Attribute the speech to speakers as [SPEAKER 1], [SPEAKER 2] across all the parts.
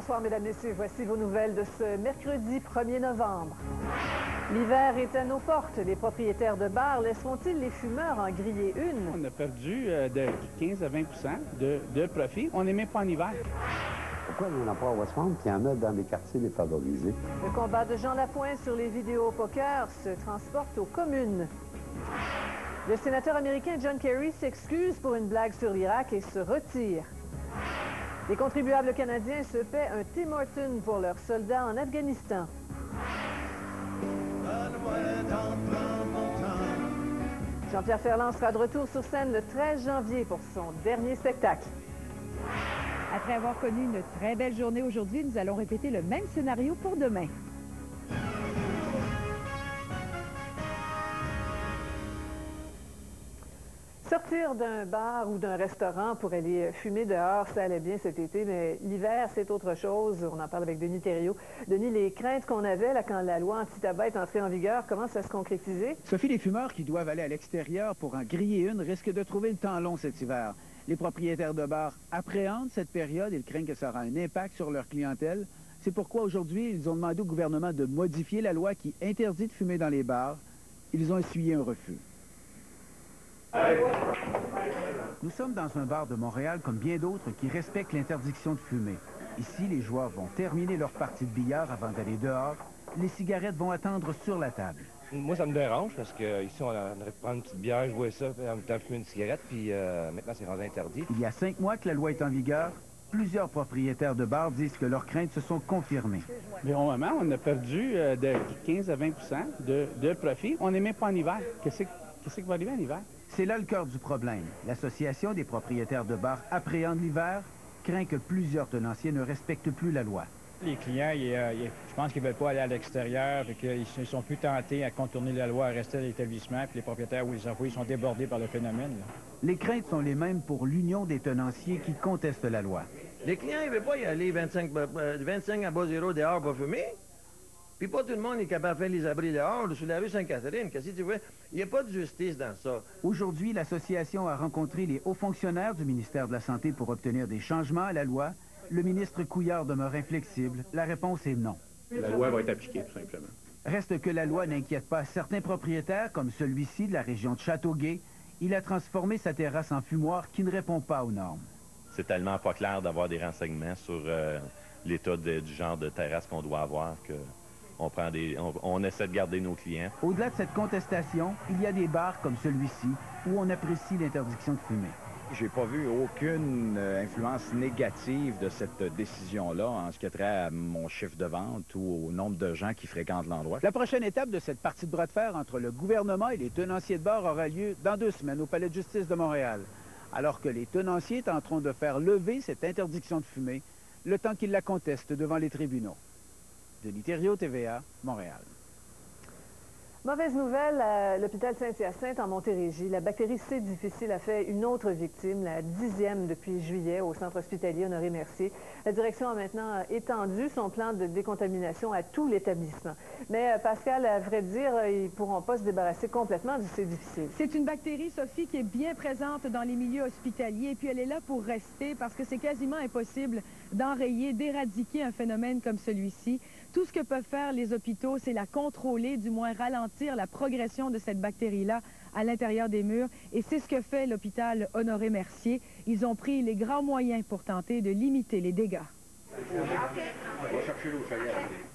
[SPEAKER 1] Bonsoir, mesdames, messieurs. Voici vos nouvelles de ce mercredi 1er novembre. L'hiver est à nos portes. Les propriétaires de bars laisseront-ils les fumeurs en griller une?
[SPEAKER 2] On a perdu de 15 à 20 de profit. On n'est même pas en hiver.
[SPEAKER 3] Pourquoi il n'y en a pas à Westmount, puis il y en a dans les quartiers défavorisés?
[SPEAKER 1] Le combat de Jean Lapointe sur les vidéos poker se transporte aux communes. Le sénateur américain John Kerry s'excuse pour une blague sur l'Irak et se retire. Les contribuables canadiens se paient un Tim Hortons pour leurs soldats en Afghanistan. Jean-Pierre Ferland sera de retour sur scène le 13 janvier pour son dernier spectacle.
[SPEAKER 4] Après avoir connu une très belle journée aujourd'hui, nous allons répéter le même scénario pour demain.
[SPEAKER 1] Sortir d'un bar ou d'un restaurant pour aller fumer dehors, ça allait bien cet été, mais l'hiver, c'est autre chose. On en parle avec Denis Thériault. Denis, les craintes qu'on avait là, quand la loi anti-tabac est entrée en vigueur, comment ça se concrétisait?
[SPEAKER 5] Sophie, les fumeurs qui doivent aller à l'extérieur pour en griller une risquent de trouver le temps long cet hiver. Les propriétaires de bars appréhendent cette période. Ils craignent que ça aura un impact sur leur clientèle. C'est pourquoi aujourd'hui, ils ont demandé au gouvernement de modifier la loi qui interdit de fumer dans les bars. Ils ont essuyé un refus. Nous sommes dans un bar de Montréal comme bien d'autres qui respectent l'interdiction de fumer. Ici, les joueurs vont terminer leur partie de billard avant d'aller dehors. Les cigarettes vont attendre sur la table.
[SPEAKER 6] Moi, ça me dérange parce qu'ici, on aurait pu prendre une petite bière, jouer ça, en même temps fumer une cigarette, puis maintenant, c'est rendu interdit.
[SPEAKER 5] Il y a 5 mois que la loi est en vigueur. Plusieurs propriétaires de bars disent que leurs craintes se sont confirmées.
[SPEAKER 2] Mais au moment, on a perdu de 15 à 20 de profit. On n'est même pas en hiver. Qu'est-ce qui va arriver en hiver?
[SPEAKER 5] C'est là le cœur du problème. L'Association des propriétaires de bars appréhende l'hiver, craint que plusieurs tenanciers ne respectent plus la loi.
[SPEAKER 7] Les clients, je pense qu'ils ne veulent pas aller à l'extérieur et qu'ils ne sont plus tentés à contourner la loi, à rester à l'établissement, puis les propriétaires ou les employés sont débordés par le phénomène. Là.
[SPEAKER 5] Les craintes sont les mêmes pour l'Union des tenanciers qui contestent la loi.
[SPEAKER 8] Les clients, ils ne veulent pas y aller 25 à bas zéro dehors pour fumer. Puis pas tout le monde est capable de faire les abris dehors, sur la rue Sainte-Catherine. Qu'est-ce que tu veux? Il n'y a pas de justice dans ça.
[SPEAKER 5] Aujourd'hui, l'association a rencontré les hauts fonctionnaires du ministère de la Santé pour obtenir des changements à la loi. Le ministre Couillard demeure inflexible. La réponse est non.
[SPEAKER 9] La loi va être appliquée, tout simplement.
[SPEAKER 5] Reste que la loi n'inquiète pas certains propriétaires, comme celui-ci de la région de Châteauguay. Il a transformé sa terrasse en fumoir qui ne répond pas aux normes.
[SPEAKER 10] C'est tellement pas clair d'avoir des renseignements sur l'état du genre de terrasse qu'on doit avoir que on essaie de garder nos clients.
[SPEAKER 5] Au-delà de cette contestation, il y a des bars comme celui-ci où on apprécie l'interdiction de fumer.
[SPEAKER 9] J'ai pas vu aucune influence négative de cette décision-là en ce qui a trait à mon chiffre de vente ou au nombre de gens qui fréquentent l'endroit.
[SPEAKER 5] La prochaine étape de cette partie de bras de fer entre le gouvernement et les tenanciers de bars aura lieu dans 2 semaines au Palais de justice de Montréal, alors que les tenanciers tenteront de faire lever cette interdiction de fumer le temps qu'ils la contestent devant les tribunaux. Denis Thériault, TVA, Montréal.
[SPEAKER 1] Mauvaise nouvelle à l'hôpital Saint-Hyacinthe en Montérégie. La bactérie C difficile a fait une autre victime, la 10e depuis juillet, au centre hospitalier Honoré-Mercier. La direction a maintenant étendu son plan de décontamination à tout l'établissement. Mais Pascal, à vrai dire, ils ne pourront pas se débarrasser complètement du C difficile.
[SPEAKER 4] C'est une bactérie, Sophie, qui est bien présente dans les milieux hospitaliers et puis elle est là pour rester parce que c'est quasiment impossible d'enrayer, d'éradiquer un phénomène comme celui-ci. Tout ce que peuvent faire les hôpitaux, c'est la contrôler, du moins ralentir la progression de cette bactérie-là à l'intérieur des murs. Et c'est ce que fait l'hôpital Honoré-Mercier. Ils ont pris les grands moyens pour tenter de limiter les dégâts.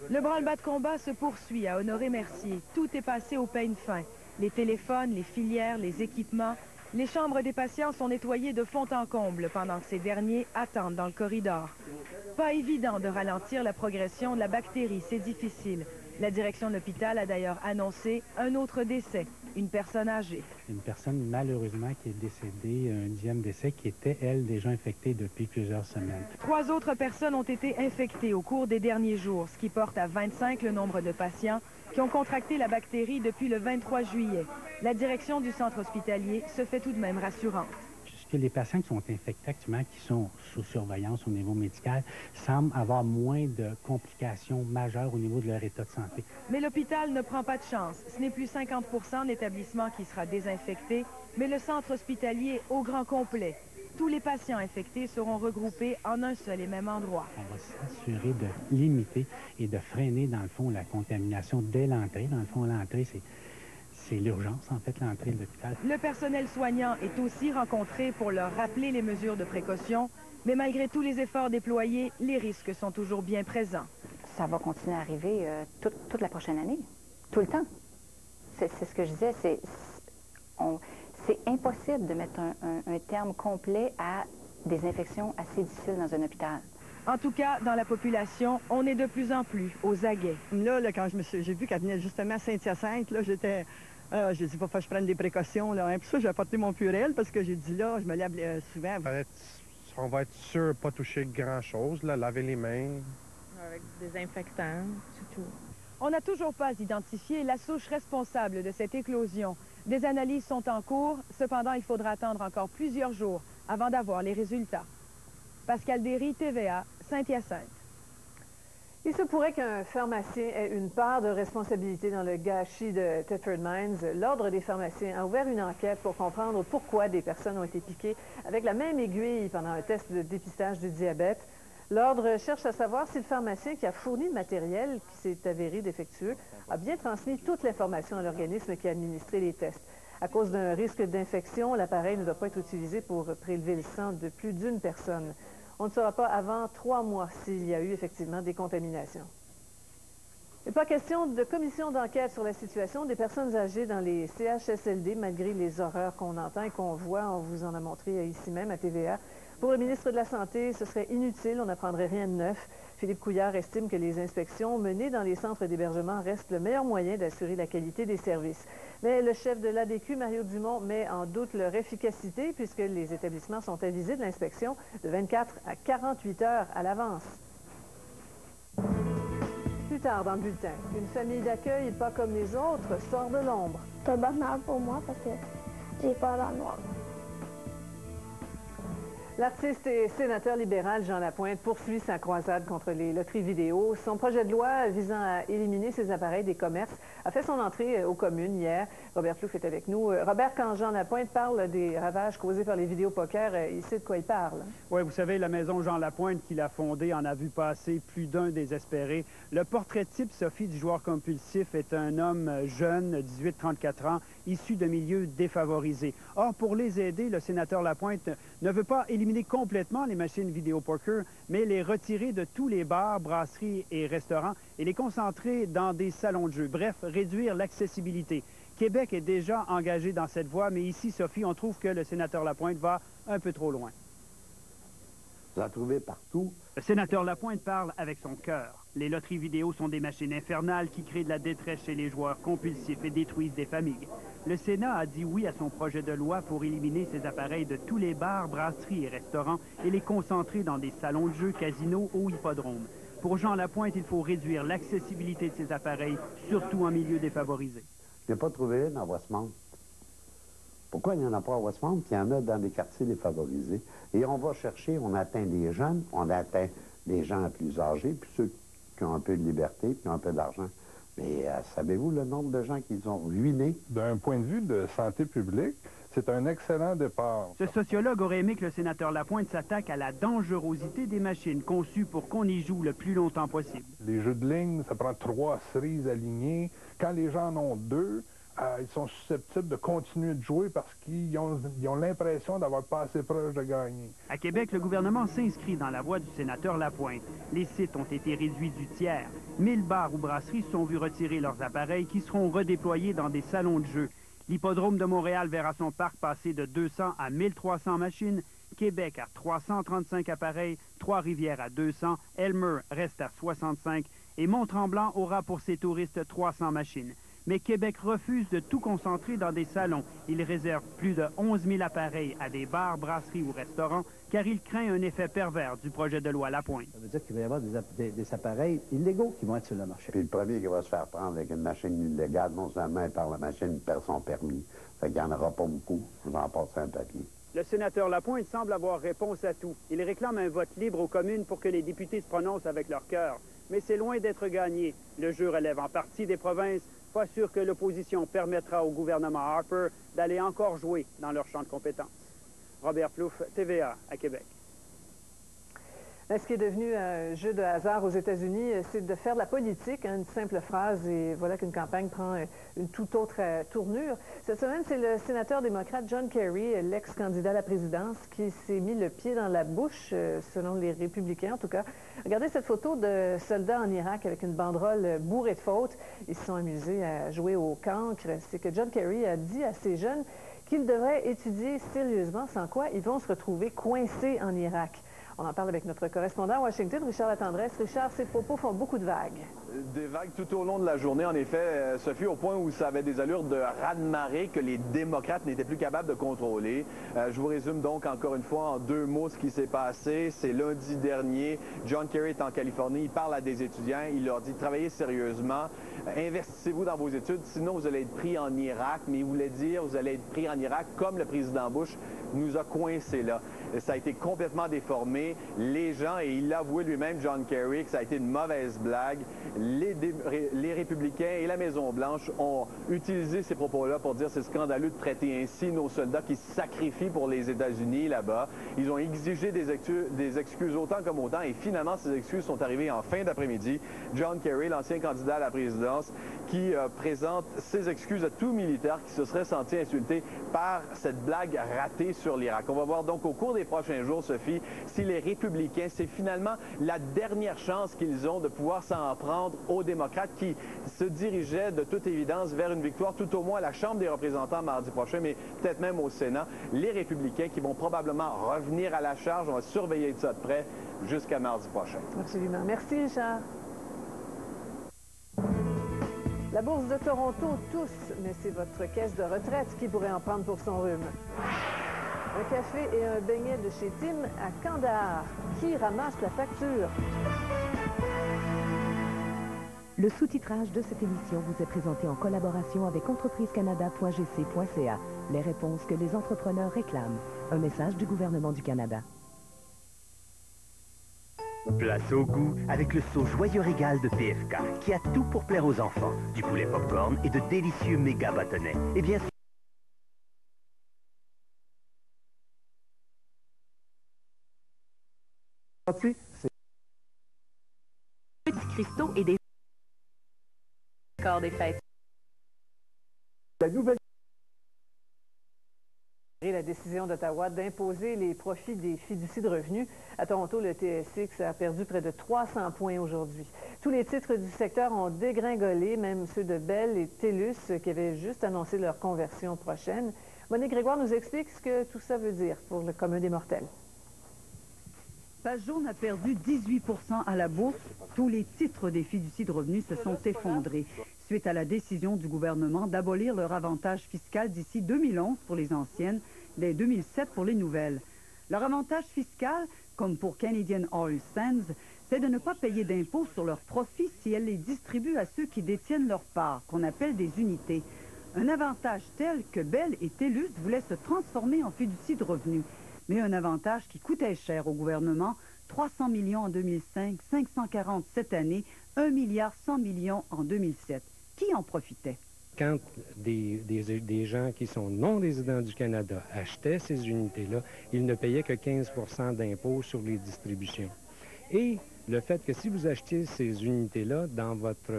[SPEAKER 4] Le branle-bas de combat se poursuit à Honoré-Mercier. Tout est passé au peigne fin. Les téléphones, les filières, les équipements. Les chambres des patients sont nettoyées de fond en comble pendant que ces derniers attendent dans le corridor. Pas évident de ralentir la progression de la bactérie, c'est difficile. La direction de l'hôpital a d'ailleurs annoncé un autre décès, une personne âgée.
[SPEAKER 11] Une personne malheureusement qui est décédée, un 10e décès, qui était, elle, déjà infectée depuis plusieurs semaines.
[SPEAKER 4] 3 autres personnes ont été infectées au cours des derniers jours, ce qui porte à 25 le nombre de patients qui ont contracté la bactérie depuis le 23 juillet. La direction du centre hospitalier se fait tout de même rassurante.
[SPEAKER 11] Que les patients qui sont infectés actuellement, qui sont sous surveillance au niveau médical, semblent avoir moins de complications majeures au niveau de leur état de santé.
[SPEAKER 4] Mais l'hôpital ne prend pas de chance. Ce n'est plus 50% de l'établissement qui sera désinfecté, mais le centre hospitalier au grand complet. tous les patients infectés seront regroupés en un seul et même endroit.
[SPEAKER 11] On va s'assurer de limiter et de freiner, dans le fond, la contamination dès l'entrée. Dans le fond, l'entrée, c'est l'urgence, en fait, l'entrée de l'hôpital.
[SPEAKER 4] Le personnel soignant est aussi rencontré pour leur rappeler les mesures de précaution, mais malgré tous les efforts déployés, les risques sont toujours bien présents.
[SPEAKER 12] Ça va continuer à arriver toute la prochaine année, tout le temps. C'est ce que je disais, c'est impossible de mettre un terme complet à des infections assez difficiles dans un hôpital.
[SPEAKER 4] En tout cas, dans la population, on est de plus en plus aux aguets.
[SPEAKER 13] Là quand j'ai vu qu'elle venait justement à Saint-Hyacinthe, là, j'ai dit, il faut que je prenne des précautions. Là, hein. Puis ça, j'ai apporté mon Purell parce que j'ai dit, là, je me lave souvent.
[SPEAKER 14] On va être sûr de ne pas toucher grand-chose, laver les mains.
[SPEAKER 15] Avec des désinfectants, c'est tout.
[SPEAKER 4] On n'a toujours pas identifié la souche responsable de cette éclosion. Des analyses sont en cours, cependant, il faudra attendre encore plusieurs jours avant d'avoir les résultats. Pascal Derry, TVA, Saint-Hyacinthe.
[SPEAKER 1] Il se pourrait qu'un pharmacien ait une part de responsabilité dans le gâchis de Thetford Mines. L'Ordre des pharmaciens a ouvert une enquête pour comprendre pourquoi des personnes ont été piquées avec la même aiguille pendant un test de dépistage du diabète. L'Ordre cherche à savoir si le pharmacien qui a fourni le matériel qui s'est avéré défectueux a bien transmis toute l'information à l'organisme qui a administré les tests. À cause d'un risque d'infection, l'appareil ne doit pas être utilisé pour prélever le sang de plus d'une personne. On ne saura pas avant 3 mois s'il y a eu effectivement des contaminations. Il n'est pas question de commission d'enquête sur la situation des personnes âgées dans les CHSLD, malgré les horreurs qu'on entend et qu'on voit. On vous en a montré ici même à TVA. Pour le ministre de la Santé, ce serait inutile, on n'apprendrait rien de neuf. Philippe Couillard estime que les inspections menées dans les centres d'hébergement restent le meilleur moyen d'assurer la qualité des services. Mais le chef de l'ADQ, Mario Dumont, met en doute leur efficacité puisque les établissements sont avisés de l'inspection de 24 à 48 heures à l'avance. Plus tard dans le bulletin, une famille d'accueil pas comme les autres sort de l'ombre.
[SPEAKER 16] C'est un bonheur pour moi parce que j'ai peur dans le noir.
[SPEAKER 1] L'artiste et sénateur libéral Jean Lapointe poursuit sa croisade contre les loteries vidéo. Son projet de loi visant à éliminer ces appareils des commerces a fait son entrée aux communes hier. Robert Plouffe est avec nous. Robert, quand Jean Lapointe parle des ravages causés par les vidéos poker, il sait de quoi il parle.
[SPEAKER 17] Oui, vous savez, la maison Jean Lapointe qu'il a fondée en a vu passer plus d'un désespéré. Le portrait type, Sophie, du joueur compulsif est un homme jeune, 18-34 ans, issu de milieux défavorisés. Or, pour les aider, le sénateur Lapointe ne veut pas éliminer complètement les machines vidéo poker, mais les retirer de tous les bars, brasseries et restaurants et les concentrer dans des salons de jeu. Bref, réduire l'accessibilité. Québec est déjà engagé dans cette voie, mais ici, Sophie, on trouve que le sénateur Lapointe va un peu trop loin.
[SPEAKER 3] Vous en trouvez partout.
[SPEAKER 17] Le sénateur Lapointe parle avec son cœur. Les loteries vidéo sont des machines infernales qui créent de la détresse chez les joueurs compulsifs et détruisent des familles. Le Sénat a dit oui à son projet de loi pour éliminer ces appareils de tous les bars, brasseries et restaurants et les concentrer dans des salons de jeux, casinos ou hippodromes. Pour Jean Lapointe, il faut réduire l'accessibilité de ces appareils, surtout en milieu défavorisé.
[SPEAKER 3] Je n'ai pas trouvé une à Westmount. Pourquoi il n'y en a pas à Westmount? Il y en a dans des quartiers défavorisés. Et on va chercher, on atteint des jeunes, on atteint des gens plus âgés, puis ceux qui ont un peu de liberté, puis qui ont un peu d'argent. Mais savez-vous le nombre de gens qu'ils ont ruinés?
[SPEAKER 18] D'un point de vue de santé publique, c'est un excellent départ.
[SPEAKER 17] Ce sociologue aurait aimé que le sénateur Lapointe s'attaque à la dangerosité des machines conçues pour qu'on y joue le plus longtemps possible.
[SPEAKER 18] Les jeux de ligne, ça prend 3 cerises alignées. Quand les gens en ont 2, ils sont susceptibles de continuer de jouer parce qu'ils ont l'impression d'avoir pas assez proche de gagner.
[SPEAKER 17] À Québec, le gouvernement s'inscrit dans la voie du sénateur Lapointe. Les sites ont été réduits du tiers. 1000 bars ou brasseries se sont vus retirer leurs appareils qui seront redéployés dans des salons de jeu. L'hippodrome de Montréal verra son parc passer de 200 à 1300 machines. Québec à 335 appareils, Trois-Rivières à 200, Elmer reste à 65 et Mont-Tremblant aura pour ses touristes 300 machines. Mais Québec refuse de tout concentrer dans des salons. Il réserve plus de 11 000 appareils à des bars, brasseries ou restaurants, car il craint un effet pervers du projet de loi Lapointe.
[SPEAKER 5] Ça veut dire qu'il va y avoir des appareils illégaux qui vont être sur le marché.
[SPEAKER 3] Puis le premier qui va se faire prendre avec une machine illégale, non seulement par la machine, il perd son permis. Fait qu'il n'y en aura pas beaucoup. Vous en passez un papier.
[SPEAKER 17] Le sénateur Lapointe semble avoir réponse à tout. Il réclame un vote libre aux communes pour que les députés se prononcent avec leur cœur. Mais c'est loin d'être gagné. Le jeu relève en partie des provinces. Pas sûr que l'opposition permettra au gouvernement Harper d'aller encore jouer dans leur champ de compétences. Robert Plouffe, TVA, à Québec.
[SPEAKER 1] Ce qui est devenu un jeu de hasard aux États-Unis, c'est de faire de la politique, hein, une simple phrase, et voilà qu'une campagne prend une toute autre tournure. Cette semaine, c'est le sénateur démocrate John Kerry, l'ex-candidat à la présidence, qui s'est mis le pied dans la bouche, selon les républicains en tout cas. Regardez cette photo de soldats en Irak avec une banderole bourrée de fautes. Ils se sont amusés à jouer au cancre. C'est que John Kerry a dit à ces jeunes qu'ils devraient étudier sérieusement, sans quoi ils vont se retrouver coincés en Irak. On en parle avec notre correspondant à Washington, Richard Latendresse. Richard, ces propos font beaucoup de vagues.
[SPEAKER 19] Des vagues tout au long de la journée, en effet, Sophie, au point où ça avait des allures de raz-de-marée que les démocrates n'étaient plus capables de contrôler. Je vous résume donc encore une fois en 2 mots ce qui s'est passé. C'est lundi dernier, John Kerry est en Californie, il parle à des étudiants, il leur dit « Travaillez sérieusement, investissez-vous dans vos études, sinon vous allez être pris en Irak », mais il voulait dire « Vous allez être pris en Irak comme le président Bush nous a coincés là ». Ça a été complètement déformé. Les gens, et il l'a avoué lui-même, John Kerry, que ça a été une mauvaise blague. Les républicains et la Maison-Blanche ont utilisé ces propos-là pour dire c'est scandaleux de traiter ainsi nos soldats qui se sacrifient pour les États-Unis là-bas. Ils ont exigé des excuses autant comme autant, et finalement, ces excuses sont arrivées en fin d'après-midi. John Kerry, l'ancien candidat à la présidence, qui présente ses excuses à tout militaire qui se serait senti insulté par cette blague ratée sur l'Irak. On va voir donc au cours des prochains jours, Sophie, si les républicains, c'est finalement la dernière chance qu'ils ont de pouvoir s'en prendre aux démocrates qui se dirigeaient de toute évidence vers une victoire, tout au moins à la Chambre des représentants mardi prochain, mais peut-être même au Sénat. Les républicains qui vont probablement revenir à la charge. On va surveiller ça de près jusqu'à mardi prochain.
[SPEAKER 1] Absolument. Merci, Richard. La bourse de Toronto, tous, mais c'est votre caisse de retraite qui pourrait en prendre pour son rhume. Un café et un beignet de chez Tim à Kandahar. Qui ramasse la facture?
[SPEAKER 20] Le sous-titrage de cette émission vous est présenté en collaboration avec entreprisecanada.gc.ca. Les réponses que les entrepreneurs réclament. Un message du gouvernement du Canada.
[SPEAKER 21] Place au goût avec le saut Joyeux Régal de PFK, qui a tout pour plaire aux enfants. Du poulet popcorn et de délicieux méga bâtonnets. Et bien sûr,
[SPEAKER 20] petits cristaux et des corps des fêtes.
[SPEAKER 1] La nouvelle la décision d'Ottawa d'imposer les profits des fiducies de revenus. À Toronto, le TSX a perdu près de 300 points aujourd'hui. Tous les titres du secteur ont dégringolé, même ceux de Bell et TELUS qui avaient juste annoncé leur conversion prochaine. Monique Grégoire nous explique ce que tout ça veut dire pour le commun des mortels.
[SPEAKER 22] Page Jaune a perdu 18 % à la bourse. Tous les titres des fiducies de revenus se sont effondrés suite à la décision du gouvernement d'abolir leur avantage fiscal d'ici 2011 pour les anciennes, dès 2007 pour les nouvelles. Leur avantage fiscal, comme pour Canadian Oil Sands, c'est de ne pas payer d'impôts sur leurs profits si elles les distribuent à ceux qui détiennent leur part, qu'on appelle des unités. Un avantage tel que Bell et TELUS voulaient se transformer en fiducie de revenus. Mais un avantage qui coûtait cher au gouvernement, 300 millions en 2005, 540 cette année, 1,1 milliard en 2007. Qui en profitait?
[SPEAKER 23] Quand des gens qui sont non résidents du Canada achetaient ces unités-là, ils ne payaient que 15 % d'impôts sur les distributions. Et le fait que si vous achetiez ces unités-là dans votre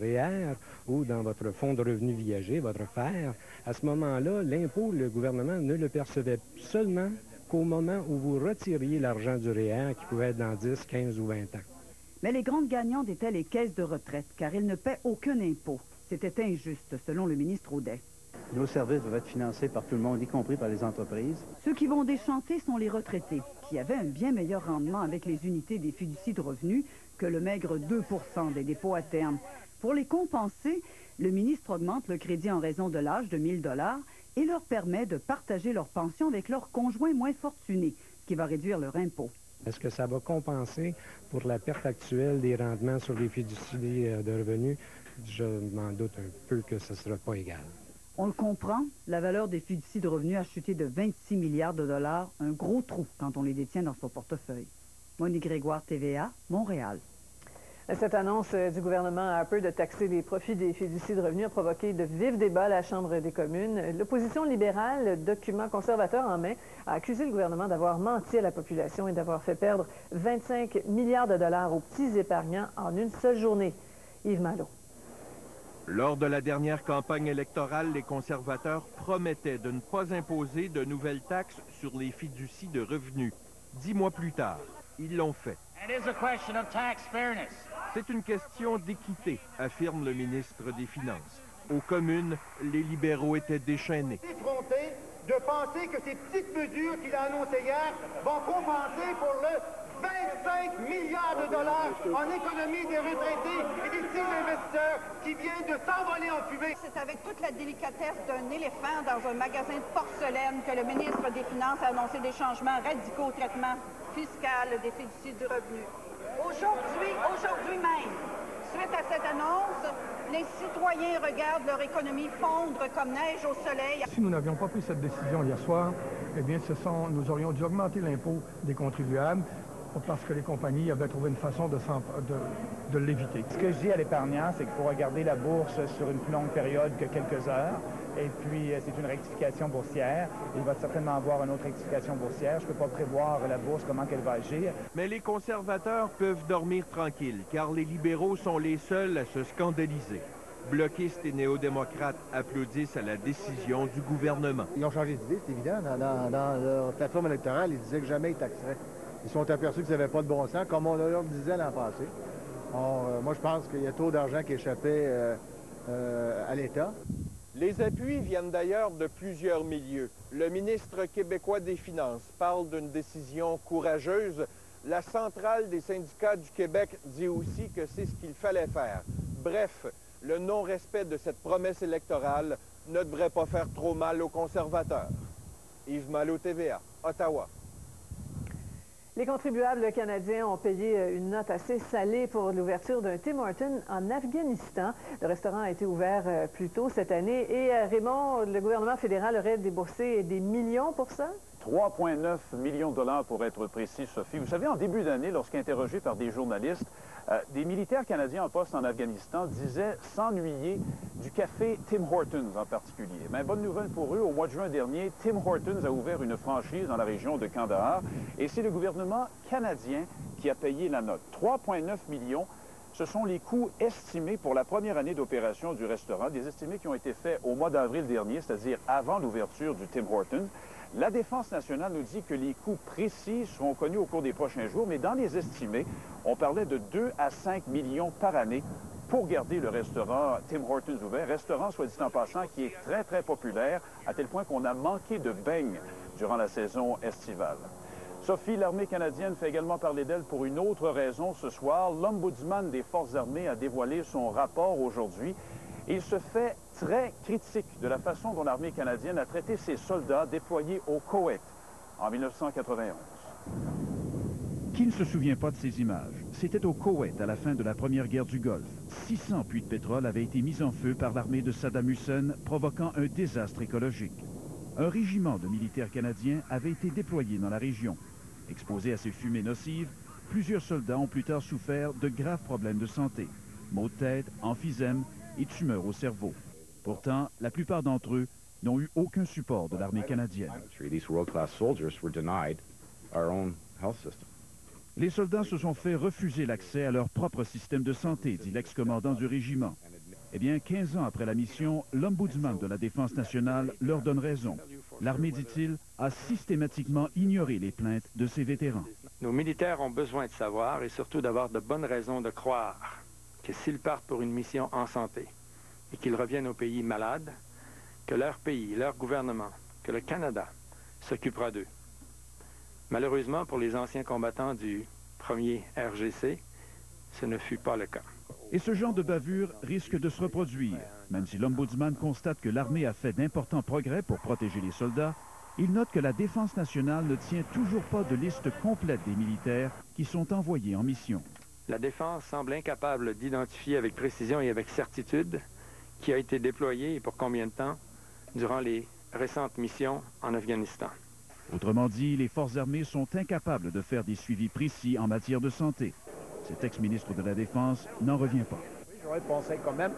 [SPEAKER 23] REER ou dans votre fonds de revenus viagers, votre FER, à ce moment-là, l'impôt, le gouvernement ne le percevait seulement qu'au moment où vous retiriez l'argent du REER, qui pouvait être dans 10, 15 ou 20 ans.
[SPEAKER 22] Mais les grandes gagnantes étaient les caisses de retraite, car elles ne paient aucun impôt. C'était injuste, selon le ministre Audet.
[SPEAKER 24] Nos services doivent être financés par tout le monde, y compris par les entreprises.
[SPEAKER 22] Ceux qui vont déchanter sont les retraités, qui avaient un bien meilleur rendement avec les unités des fiducies de revenus que le maigre 2 % des dépôts à terme. Pour les compenser, le ministre augmente le crédit en raison de l'âge de 1 000 $ et leur permet de partager leur pension avec leurs conjoints moins fortunés, ce qui va réduire leur impôt.
[SPEAKER 23] Est-ce que ça va compenser pour la perte actuelle des rendements sur les fiducies de revenus? Je m'en doute un peu que ce ne sera pas égal.
[SPEAKER 22] On le comprend, la valeur des fiducies de revenus a chuté de 26 milliards de dollars, un gros trou quand on les détient dans son portefeuille. Monique Grégoire, TVA, Montréal.
[SPEAKER 1] Cette annonce du gouvernement Harper de taxer les profits des fiducies de revenus a provoqué de vifs débats à la Chambre des communes. L'opposition libérale, document conservateur en main, a accusé le gouvernement d'avoir menti à la population et d'avoir fait perdre 25 milliards de dollars aux petits épargnants en une seule journée. Yves Malo.
[SPEAKER 2] Lors de la dernière campagne électorale, les conservateurs promettaient de ne pas imposer de nouvelles taxes sur les fiducies de revenus. 10 mois plus tard, ils l'ont fait. C'est une question d'équité, affirme le ministre des Finances. Aux communes, les libéraux étaient déchaînés.
[SPEAKER 6] Effronté de penser que ces petites mesures qu'il a annoncées hier vont compenser pour le 25 milliards de dollars en économie des retraités et des petits investisseurs qui viennent de s'envoler en fumée.
[SPEAKER 7] C'est avec toute la délicatesse d'un éléphant dans un magasin de porcelaine que le ministre des Finances a annoncé des changements radicaux au traitement fiscal des fiducies du revenu. Aujourd'hui même, suite à cette annonce, les citoyens regardent leur économie fondre comme neige au soleil.
[SPEAKER 8] Si nous n'avions pas pris cette décision hier soir, eh bien, nous aurions dû augmenter l'impôt des contribuables parce que les compagnies avaient trouvé une façon de l'éviter.
[SPEAKER 5] Ce que je dis à l'épargnant, c'est qu'il faut regarder la bourse sur une plus longue période que quelques heures. Et puis, c'est une rectification boursière. Il va certainement avoir une autre rectification boursière. Je ne peux pas prévoir la bourse, comment elle va agir.
[SPEAKER 2] Mais les conservateurs peuvent dormir tranquilles, car les libéraux sont les seuls à se scandaliser. Bloquistes et néo-démocrates applaudissent à la décision du gouvernement.
[SPEAKER 25] Ils ont changé d'idée, c'est évident. Dans leur plateforme électorale, ils disaient que jamais ils taxeraient. Ils sont aperçus que ça n'avait pas de bon sens, comme on leur disait l'an passé. Moi, je pense qu'il y a trop d'argent qui échappait à l'État.
[SPEAKER 2] Les appuis viennent d'ailleurs de plusieurs milieux. Le ministre québécois des Finances parle d'une décision courageuse. La centrale des syndicats du Québec dit aussi que c'est ce qu'il fallait faire. Bref, le non-respect de cette promesse électorale ne devrait pas faire trop mal aux conservateurs. Yves Malo, TVA, Ottawa.
[SPEAKER 1] Les contribuables canadiens ont payé une note assez salée pour l'ouverture d'un Tim Hortons en Afghanistan. Le restaurant a été ouvert plus tôt cette année. Et Raymond, le gouvernement fédéral aurait déboursé des millions pour ça?
[SPEAKER 26] 3,9 millions de dollars pour être précis, Sophie. Vous savez, en début d'année, lorsqu'interrogés par des journalistes, des militaires canadiens en poste en Afghanistan disaient s'ennuyer du café Tim Hortons en particulier. Mais bonne nouvelle pour eux, au mois de juin dernier, Tim Hortons a ouvert une franchise dans la région de Kandahar et c'est le gouvernement canadien qui a payé la note. 3,9 millions. Ce sont les coûts estimés pour la première année d'opération du restaurant, des estimés qui ont été faits au mois d'avril dernier, c'est-à-dire avant l'ouverture du Tim Hortons. La Défense nationale nous dit que les coûts précis seront connus au cours des prochains jours, mais dans les estimés, on parlait de 2 à 5 millions par année pour garder le restaurant Tim Hortons ouvert. Restaurant, soit dit en passant, qui est très, très populaire, à tel point qu'on a manqué de beignes durant la saison estivale. Sophie, l'armée canadienne fait également parler d'elle pour une autre raison ce soir. L'Ombudsman des Forces armées a dévoilé son rapport aujourd'hui. Il se fait très critique de la façon dont l'armée canadienne a traité ses soldats déployés au Koweït en 1991.
[SPEAKER 5] Qui ne se souvient pas de ces images? C'était au Koweït à la fin de la première guerre du Golfe. 600 puits de pétrole avaient été mis en feu par l'armée de Saddam Hussein, provoquant un désastre écologique. Un régiment de militaires canadiens avait été déployé dans la région. Exposés à ces fumées nocives, plusieurs soldats ont plus tard souffert de graves problèmes de santé. Maux de tête, emphysème et tumeurs au cerveau. Pourtant, la plupart d'entre eux n'ont eu aucun support de l'armée canadienne. Les soldats se sont fait refuser l'accès à leur propre système de santé, dit l'ex-commandant du régiment. Eh bien, 15 ans après la mission, l'Ombudsman de la Défense nationale leur donne raison. L'armée, dit-il, a systématiquement ignoré les plaintes de ses vétérans.
[SPEAKER 27] Nos militaires ont besoin de savoir et surtout d'avoir de bonnes raisons de croire que s'ils partent pour une mission en santé et qu'ils reviennent au pays malade, que leur pays, leur gouvernement, que le Canada s'occupera d'eux. Malheureusement, pour les anciens combattants du 1er RGC, ce ne fut pas le cas.
[SPEAKER 5] Et ce genre de bavure risque de se reproduire. Même si l'Ombudsman constate que l'armée a fait d'importants progrès pour protéger les soldats, il note que la Défense nationale ne tient toujours pas de liste complète des militaires qui sont envoyés en mission.
[SPEAKER 27] La Défense semble incapable d'identifier avec précision et avec certitude qui a été déployé et pour combien de temps durant les récentes missions en Afghanistan.
[SPEAKER 5] Autrement dit, les forces armées sont incapables de faire des suivis précis en matière de santé. Cet ex-ministre de la Défense n'en revient pas.
[SPEAKER 9] J'aurais pensé quand même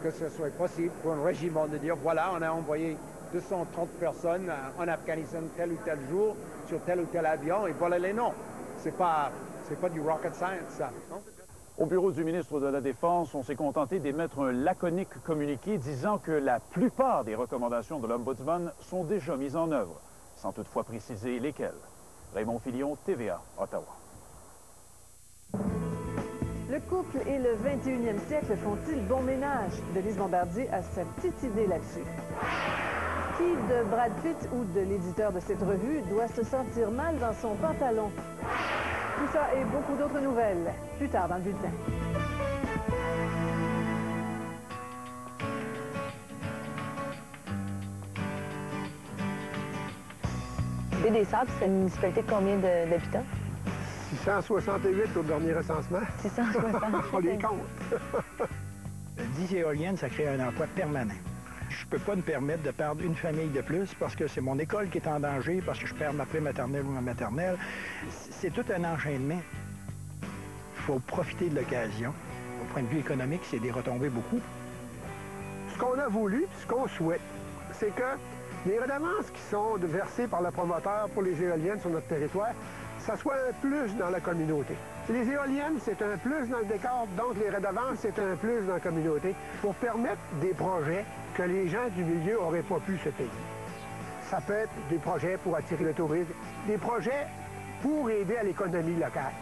[SPEAKER 9] que ce soit possible pour un régime de dire, voilà, on a envoyé 230 personnes en Afghanistan tel ou tel jour, sur tel ou tel avion, et voilà les noms. C'est pas du rocket science, ça. Non?
[SPEAKER 26] Au bureau du ministre de la Défense, on s'est contenté d'émettre un laconique communiqué disant que la plupart des recommandations de l'Ombudsman sont déjà mises en œuvre, sans toutefois préciser lesquelles. Raymond Filion, TVA, Ottawa.
[SPEAKER 1] Le couple et le 21e siècle font-ils bon ménage? Denise Bombardier a sa petite idée là-dessus. Qui de Brad Pitt ou de l'éditeur de cette revue doit se sentir mal dans son pantalon? Tout ça et beaucoup d'autres nouvelles, plus tard dans le bulletin.
[SPEAKER 10] Baie-des-Sables, c'est une municipalité de combien d'habitants?
[SPEAKER 11] 668 au dernier recensement.
[SPEAKER 10] 668.
[SPEAKER 11] On les compte.
[SPEAKER 12] 10 éoliennes, ça crée un emploi permanent. Je ne peux pas me permettre de perdre une famille de plus parce que c'est mon école qui est en danger, parce que je perds ma prématernelle ou ma maternelle. C'est tout un enchaînement. Il faut profiter de l'occasion. Au point de vue économique, c'est des retombées beaucoup.
[SPEAKER 11] Ce qu'on a voulu, ce qu'on souhaite, c'est que les redevances qui sont versées par le promoteur pour les éoliennes sur notre territoire, ça soit un plus dans la communauté. Les éoliennes, c'est un plus dans le décor, donc les redevances, c'est un plus dans la communauté pour permettre des projets que les gens du milieu n'auraient pas pu se payer. Ça peut être des projets pour attirer le tourisme, des projets pour aider à l'économie locale.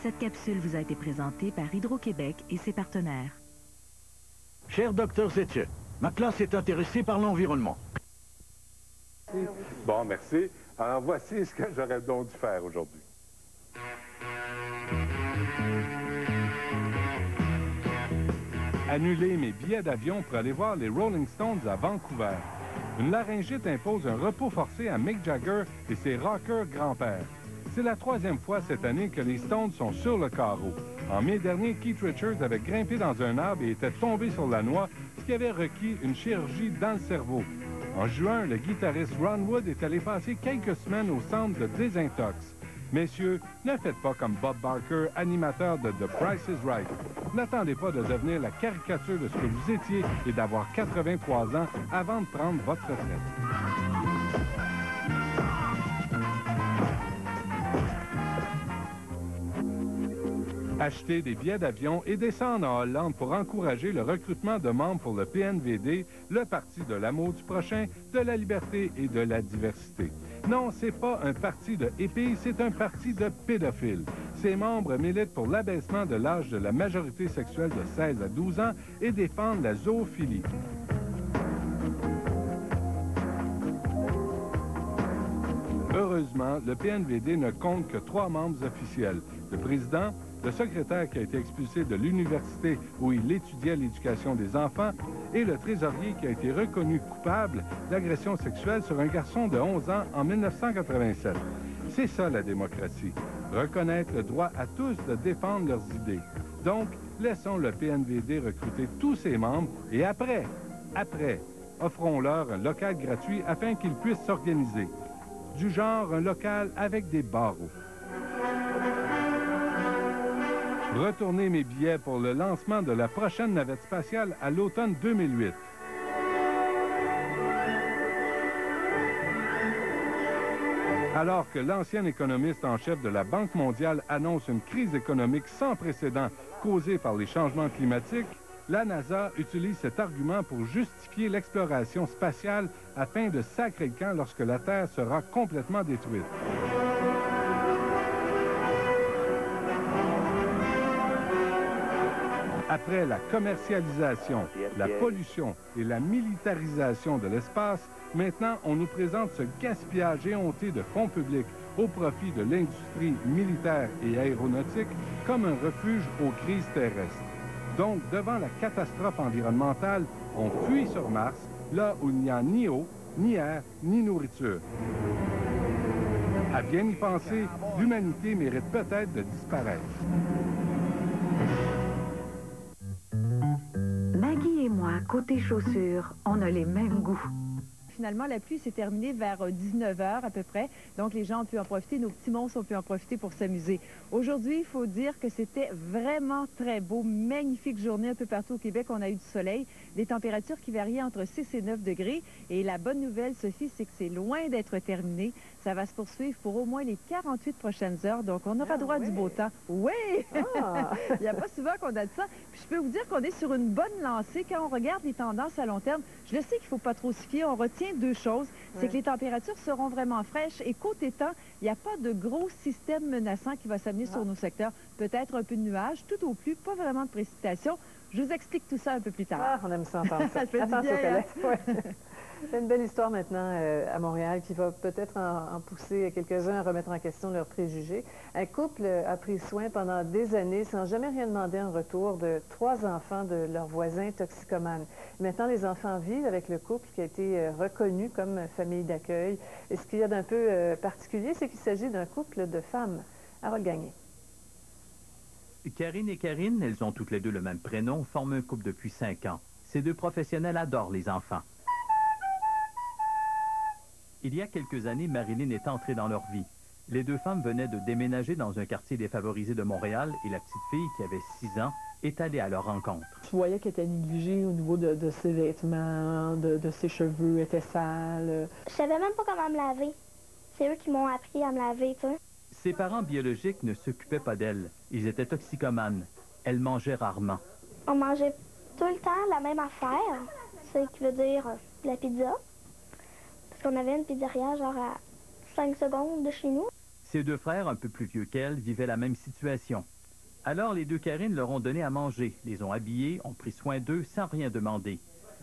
[SPEAKER 20] Cette capsule vous a été présentée par Hydro-Québec et ses partenaires.
[SPEAKER 13] Cher Dr Zetieux, ma classe est intéressée par l'environnement.
[SPEAKER 18] Bon, merci. Alors, voici ce que j'aurais donc dû faire aujourd'hui. Annuler mes billets d'avion pour aller voir les Rolling Stones à Vancouver. Une laryngite impose un repos forcé à Mick Jagger et ses rockers grands-pères. C'est la 3e fois cette année que les Stones sont sur le carreau. En mai dernier, Keith Richards avait grimpé dans un arbre et était tombé sur la noix, ce qui avait requis une chirurgie dans le cerveau. En juin, le guitariste Ron Wood est allé passer quelques semaines au centre de désintox. Messieurs, ne faites pas comme Bob Barker, animateur de The Price is Right. N'attendez pas de devenir la caricature de ce que vous étiez et d'avoir 83 ans avant de prendre votre retraite. Acheter des billets d'avion et descendre en Hollande pour encourager le recrutement de membres pour le PNVD, le Parti de l'amour du prochain, de la liberté et de la diversité. Non, c'est pas un parti de hippies, c'est un parti de pédophiles. Ses membres militent pour l'abaissement de l'âge de la majorité sexuelle de 16 à 12 ans et défendent la zoophilie. Heureusement, le PNVD ne compte que 3 membres officiels. Le président, le secrétaire qui a été expulsé de l'université où il étudiait l'éducation des enfants et le trésorier qui a été reconnu coupable d'agression sexuelle sur un garçon de 11 ans en 1987. C'est ça la démocratie, reconnaître le droit à tous de défendre leurs idées. Donc, laissons le PNVD recruter tous ses membres et après, offrons-leur un local gratuit afin qu'ils puissent s'organiser. Du genre un local avec des barreaux. Retournez mes billets pour le lancement de la prochaine navette spatiale à l'automne 2008. Alors que l'ancien économiste en chef de la Banque mondiale annonce une crise économique sans précédent causée par les changements climatiques, la NASA utilise cet argument pour justifier l'exploration spatiale afin de sacrer le camp lorsque la Terre sera complètement détruite. Après la commercialisation, la pollution et la militarisation de l'espace, maintenant on nous présente ce gaspillage éhonté de fonds publics au profit de l'industrie militaire et aéronautique comme un refuge aux crises terrestres. Donc, devant la catastrophe environnementale, on fuit sur Mars, là où il n'y a ni eau, ni air, ni nourriture. À bien y penser, l'humanité mérite peut-être de disparaître.
[SPEAKER 14] Maggie et moi, côté chaussures, on a les mêmes goûts.
[SPEAKER 3] finalement, la pluie s'est terminée vers 19 h à peu près. Donc, les gens ont pu en profiter, nos petits monstres ont pu en profiter pour s'amuser. Aujourd'hui, il faut dire que c'était vraiment très beau, magnifique journée un peu partout au Québec. On a eu du soleil, des températures qui variaient entre 6 et 9 degrés. Et la bonne nouvelle, Sophie, c'est que c'est loin d'être terminé. Ça va se poursuivre pour au moins les 48 prochaines heures. Donc, on aura droit à du beau temps. Oui!
[SPEAKER 1] Ah.
[SPEAKER 3] Il n'y a pas souvent qu'on a de ça. Puis, je peux vous dire qu'on est sur une bonne lancée. Quand on regarde les tendances à long terme, je le sais qu'il ne faut pas trop se fier. On retient deux choses. C'est que les températures seront vraiment fraîches. Et côté temps, il n'y a pas de gros système menaçant qui va s'amener sur nos secteurs. Peut-être un peu de nuages, tout au plus, pas vraiment de précipitations. Je vous explique tout ça un peu plus tard.
[SPEAKER 1] Ah, on aime ça entendre ça.
[SPEAKER 3] Ça fait du
[SPEAKER 1] Attention,
[SPEAKER 3] bien,
[SPEAKER 1] Colette. Ouais. C'est une belle histoire maintenant à Montréal qui va peut-être en pousser quelques-uns à remettre en question leurs préjugés. Un couple a pris soin pendant des années sans jamais rien demander en retour de 3 enfants de leurs voisins toxicomanes. Maintenant, les enfants vivent avec le couple qui a été reconnu comme famille d'accueil. Et ce qu'il y a d'un peu particulier, c'est qu'il s'agit d'un couple de femmes. Harold Gagné.
[SPEAKER 4] Karine et Karine, elles ont toutes les deux le même prénom, forment un couple depuis 5 ans. Ces deux professionnels adorent les enfants. Il y a quelques années, Marilyn est entrée dans leur vie. Les deux femmes venaient de déménager dans un quartier défavorisé de Montréal et la petite fille, qui avait 6 ans, est allée à leur rencontre.
[SPEAKER 14] Je voyais qu'elle était négligée au niveau de ses vêtements, de ses cheveux, elle était sale.
[SPEAKER 15] Je savais même pas comment me laver. C'est eux qui m'ont appris à me laver, tu sais.
[SPEAKER 4] Ses parents biologiques ne s'occupaient pas d'elle. Ils étaient toxicomanes. Elle mangeait rarement.
[SPEAKER 15] On mangeait tout le temps la même affaire, ce qui veut dire la pizza. Parce qu'on avait une pizzeria genre à 5 secondes de chez nous.
[SPEAKER 4] Ses deux frères, un peu plus vieux qu'elle, vivaient la même situation. Alors les deux Karine leur ont donné à manger, les ont habillés, ont pris soin d'eux sans rien demander.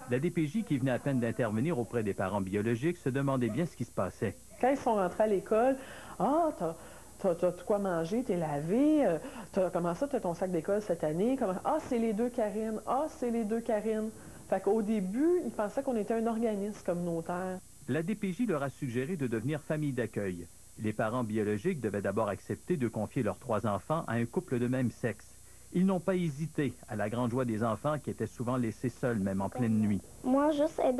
[SPEAKER 4] La DPJ, qui venait à peine d'intervenir auprès des parents biologiques, se demandait bien ce qui se passait.
[SPEAKER 14] Quand ils sont rentrés à l'école, « Ah, t'as de quoi manger, t'es lavé, comment ça, t'as ton sac d'école cette année? Ah, c'est les deux Karine, ah, c'est les deux Karine. » Fait qu'au début, ils pensaient qu'on était un organisme communautaire.
[SPEAKER 4] La DPJ leur a suggéré de devenir famille d'accueil. Les parents biologiques devaient d'abord accepter de confier leurs 3 enfants à un couple de même sexe. Ils n'ont pas hésité, à la grande joie des enfants qui étaient souvent laissés seuls, même en pleine nuit.
[SPEAKER 15] Moi, juste être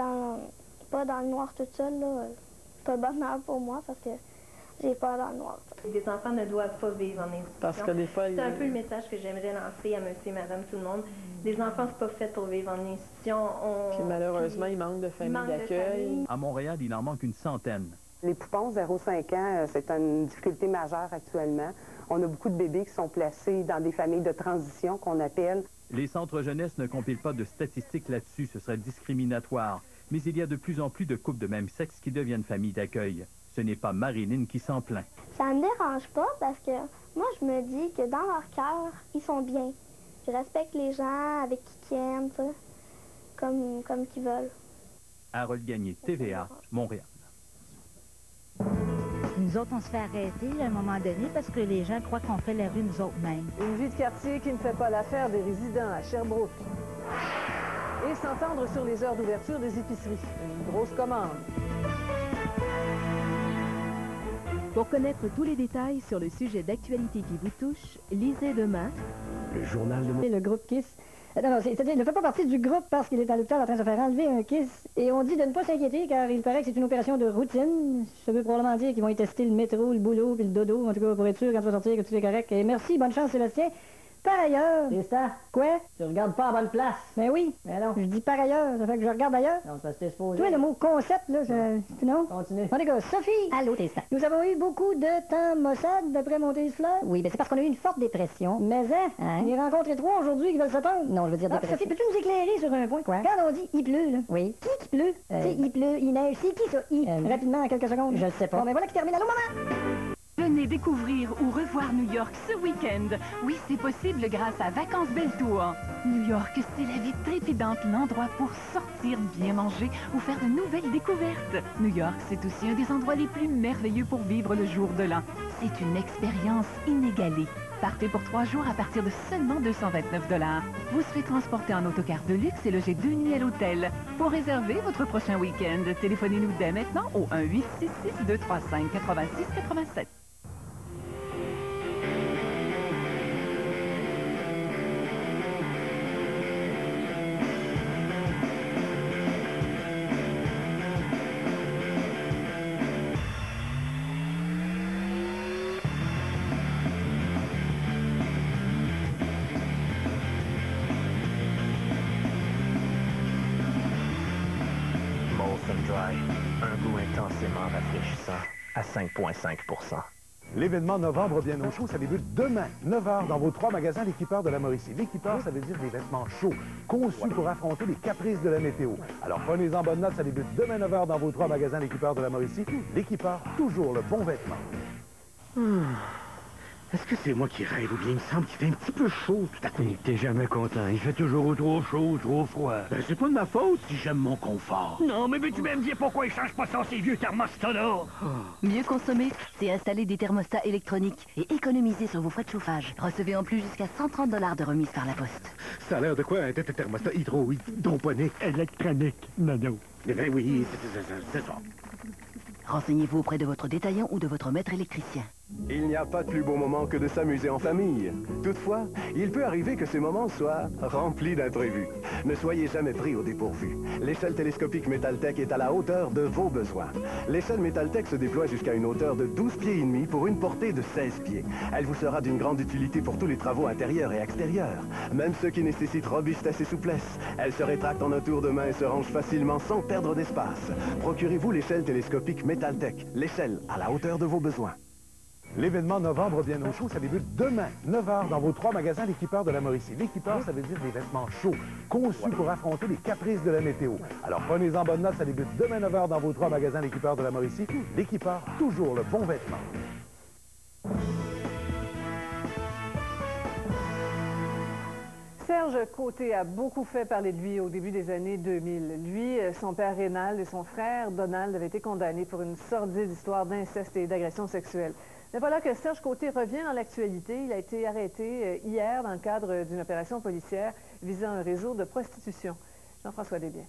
[SPEAKER 15] pas dans le noir toute seule, là, c'est un bonheur pour moi parce que j'ai peur dans le noir.
[SPEAKER 16] Les enfants ne doivent pas vivre en institution.
[SPEAKER 14] Parce que des fois,
[SPEAKER 16] c'est un peu le message que j'aimerais lancer à monsieur, madame, tout le monde. Les enfants, c'est pas fait pour vivre en institution.
[SPEAKER 14] Puis malheureusement, il manque de familles d'accueil.
[SPEAKER 4] À Montréal, il en manque une centaine.
[SPEAKER 17] Les poupons 0-5 ans, c'est une difficulté majeure actuellement. On a beaucoup de bébés qui sont placés dans des familles de transition qu'on appelle.
[SPEAKER 4] Les centres jeunesse ne compilent pas de statistiques là-dessus, ce serait discriminatoire. Mais il y a de plus en plus de couples de même sexe qui deviennent familles d'accueil. Ce n'est pas Marilyn qui s'en plaint.
[SPEAKER 15] Ça me dérange pas parce que moi, je me dis que dans leur cœur, ils sont bien. Je respecte les gens avec qui ils aiment, tu sais, comme qu'ils veulent.
[SPEAKER 4] Harold Gagné, TVA, Montréal.
[SPEAKER 19] Nous autres, on se fait arrêter à un moment donné parce que les gens croient qu'on fait la rue nous autres mêmes.
[SPEAKER 1] Une vie de quartier qui ne fait pas l'affaire des résidents à Sherbrooke. Et s'entendre sur les heures d'ouverture des épiceries. Une grosse commande.
[SPEAKER 20] Pour connaître tous les détails sur le sujet d'actualité qui vous touche, lisez demain
[SPEAKER 21] le journal de
[SPEAKER 28] Le groupe KISS. Non, c'est-à-dire, il ne fait pas partie du groupe parce qu'il est à l'hôpital en train de se faire enlever un KISS. Et on dit de ne pas s'inquiéter car il paraît que c'est une opération de routine. Ça veut probablement dire qu'ils vont y tester le métro, le boulot, puis le dodo, en tout cas pour être sûr quand tu vas sortir que tout est correct. Et merci, bonne chance Sébastien. Par ailleurs...
[SPEAKER 29] C'est ça?
[SPEAKER 28] Quoi?
[SPEAKER 29] Tu regardes pas à bonne place.
[SPEAKER 28] Ben oui.
[SPEAKER 29] Mais non.
[SPEAKER 28] Je dis par ailleurs, ça fait que je regarde ailleurs.
[SPEAKER 29] Non, c'est parce que t'es supposé.
[SPEAKER 28] Tu vois, le mot concept, là, non?
[SPEAKER 29] Continue.
[SPEAKER 28] En tout cas, Sophie.
[SPEAKER 29] Allô, t'es ça.
[SPEAKER 28] Nous avons eu beaucoup de temps Mossad d'après Montéis-Fleur.
[SPEAKER 29] Oui, ben c'est parce qu'on a eu une forte dépression.
[SPEAKER 28] Mais
[SPEAKER 29] hein?
[SPEAKER 28] J'ai rencontré 3 aujourd'hui qui veulent se pendre.
[SPEAKER 29] Non, je veux dire dépression.
[SPEAKER 28] Sophie, peux-tu nous éclairer sur un point?
[SPEAKER 29] Quoi?
[SPEAKER 28] Quand on dit il pleut, là.
[SPEAKER 29] Oui.
[SPEAKER 28] Qui pleut? Tu sais, il pleut, il neige. C'est qui ça, il? Rapidement, en quelques secondes.
[SPEAKER 29] Je le sais pas.
[SPEAKER 28] Bon, ben voilà qui termine. Allô, maman!
[SPEAKER 30] Venez découvrir ou revoir New York ce week-end. Oui, c'est possible grâce à Vacances Belle Tour. New York, c'est la vie trépidante, l'endroit pour sortir, bien manger ou faire de nouvelles découvertes. New York, c'est aussi un des endroits les plus merveilleux pour vivre le jour de l'an. C'est une expérience inégalée. Partez pour 3 jours à partir de seulement 229 $. Vous serez transporté en autocar de luxe et logé 2 nuits à l'hôtel. Pour réserver votre prochain week-end, téléphonez-nous dès maintenant au 1-866-235-8687.
[SPEAKER 21] 5,5 %.
[SPEAKER 2] L'événement Novembre bien au chaud, ça débute demain, 9h, dans vos 3 magasins L'Équipeur de la Mauricie. L'Équipeur, ça veut dire des vêtements chauds, conçus pour affronter les caprices de la météo. Alors prenez-en bonne note, ça débute demain 9h dans vos 3 magasins L'Équipeur de la Mauricie. L'Équipeur, toujours le bon vêtement.
[SPEAKER 13] Est-ce que c'est moi qui rêve ou bien il me semble qu'il fait un petit peu chaud tout à coup? T'es jamais content. Il fait toujours trop chaud ou trop froid. Ben, c'est pas de ma faute si j'aime mon confort. Non, mais tu m'aimes dire pourquoi il change pas ça, ces vieux thermostats-là?
[SPEAKER 5] Mieux consommer, c'est installer des thermostats électroniques et économiser sur vos frais de chauffage. Recevez en plus jusqu'à 130 $ de remise par la poste.
[SPEAKER 13] Ça a l'air de quoi, un thermostat hydroponique? Électronique, non. Eh ben oui, c'est ça.
[SPEAKER 5] Renseignez-vous auprès de votre détaillant ou de votre maître électricien.
[SPEAKER 6] Il n'y a pas de plus beau moment que de s'amuser en famille. Toutefois, il peut arriver que ces moments soient remplis d'imprévus. Ne soyez jamais pris au dépourvu. L'échelle télescopique Metaltech est à la hauteur de vos besoins. L'échelle Metaltech se déploie jusqu'à une hauteur de 12 pieds et demi pour une portée de 16 pieds. Elle vous sera d'une grande utilité pour tous les travaux intérieurs et extérieurs, même ceux qui nécessitent robustesse et souplesse. Elle se rétracte en un tour de main et se range facilement sans perdre d'espace. Procurez-vous l'échelle télescopique Metaltech, l'échelle à la hauteur de vos besoins.
[SPEAKER 2] L'événement Novembre bien au chaud, ça débute demain, 9h, dans vos 3 magasins L'Équipeur de la Mauricie. L'Équipeur, ça veut dire des vêtements chauds, conçus pour affronter les caprices de la météo. Alors prenez-en bonne note, ça débute demain 9h dans vos 3 magasins L'Équipeur de la Mauricie. L'Équipeur, toujours le bon vêtement.
[SPEAKER 1] Serge Côté a beaucoup fait parler de lui au début des années 2000. Lui, son père Rénal et son frère Donald avaient été condamnés pour une sordide histoire d'inceste et d'agression sexuelle. Mais voilà que Serge Côté revient dans l'actualité. Il a été arrêté hier dans le cadre d'une opération policière visant un réseau de prostitution. Jean-François Desbiens.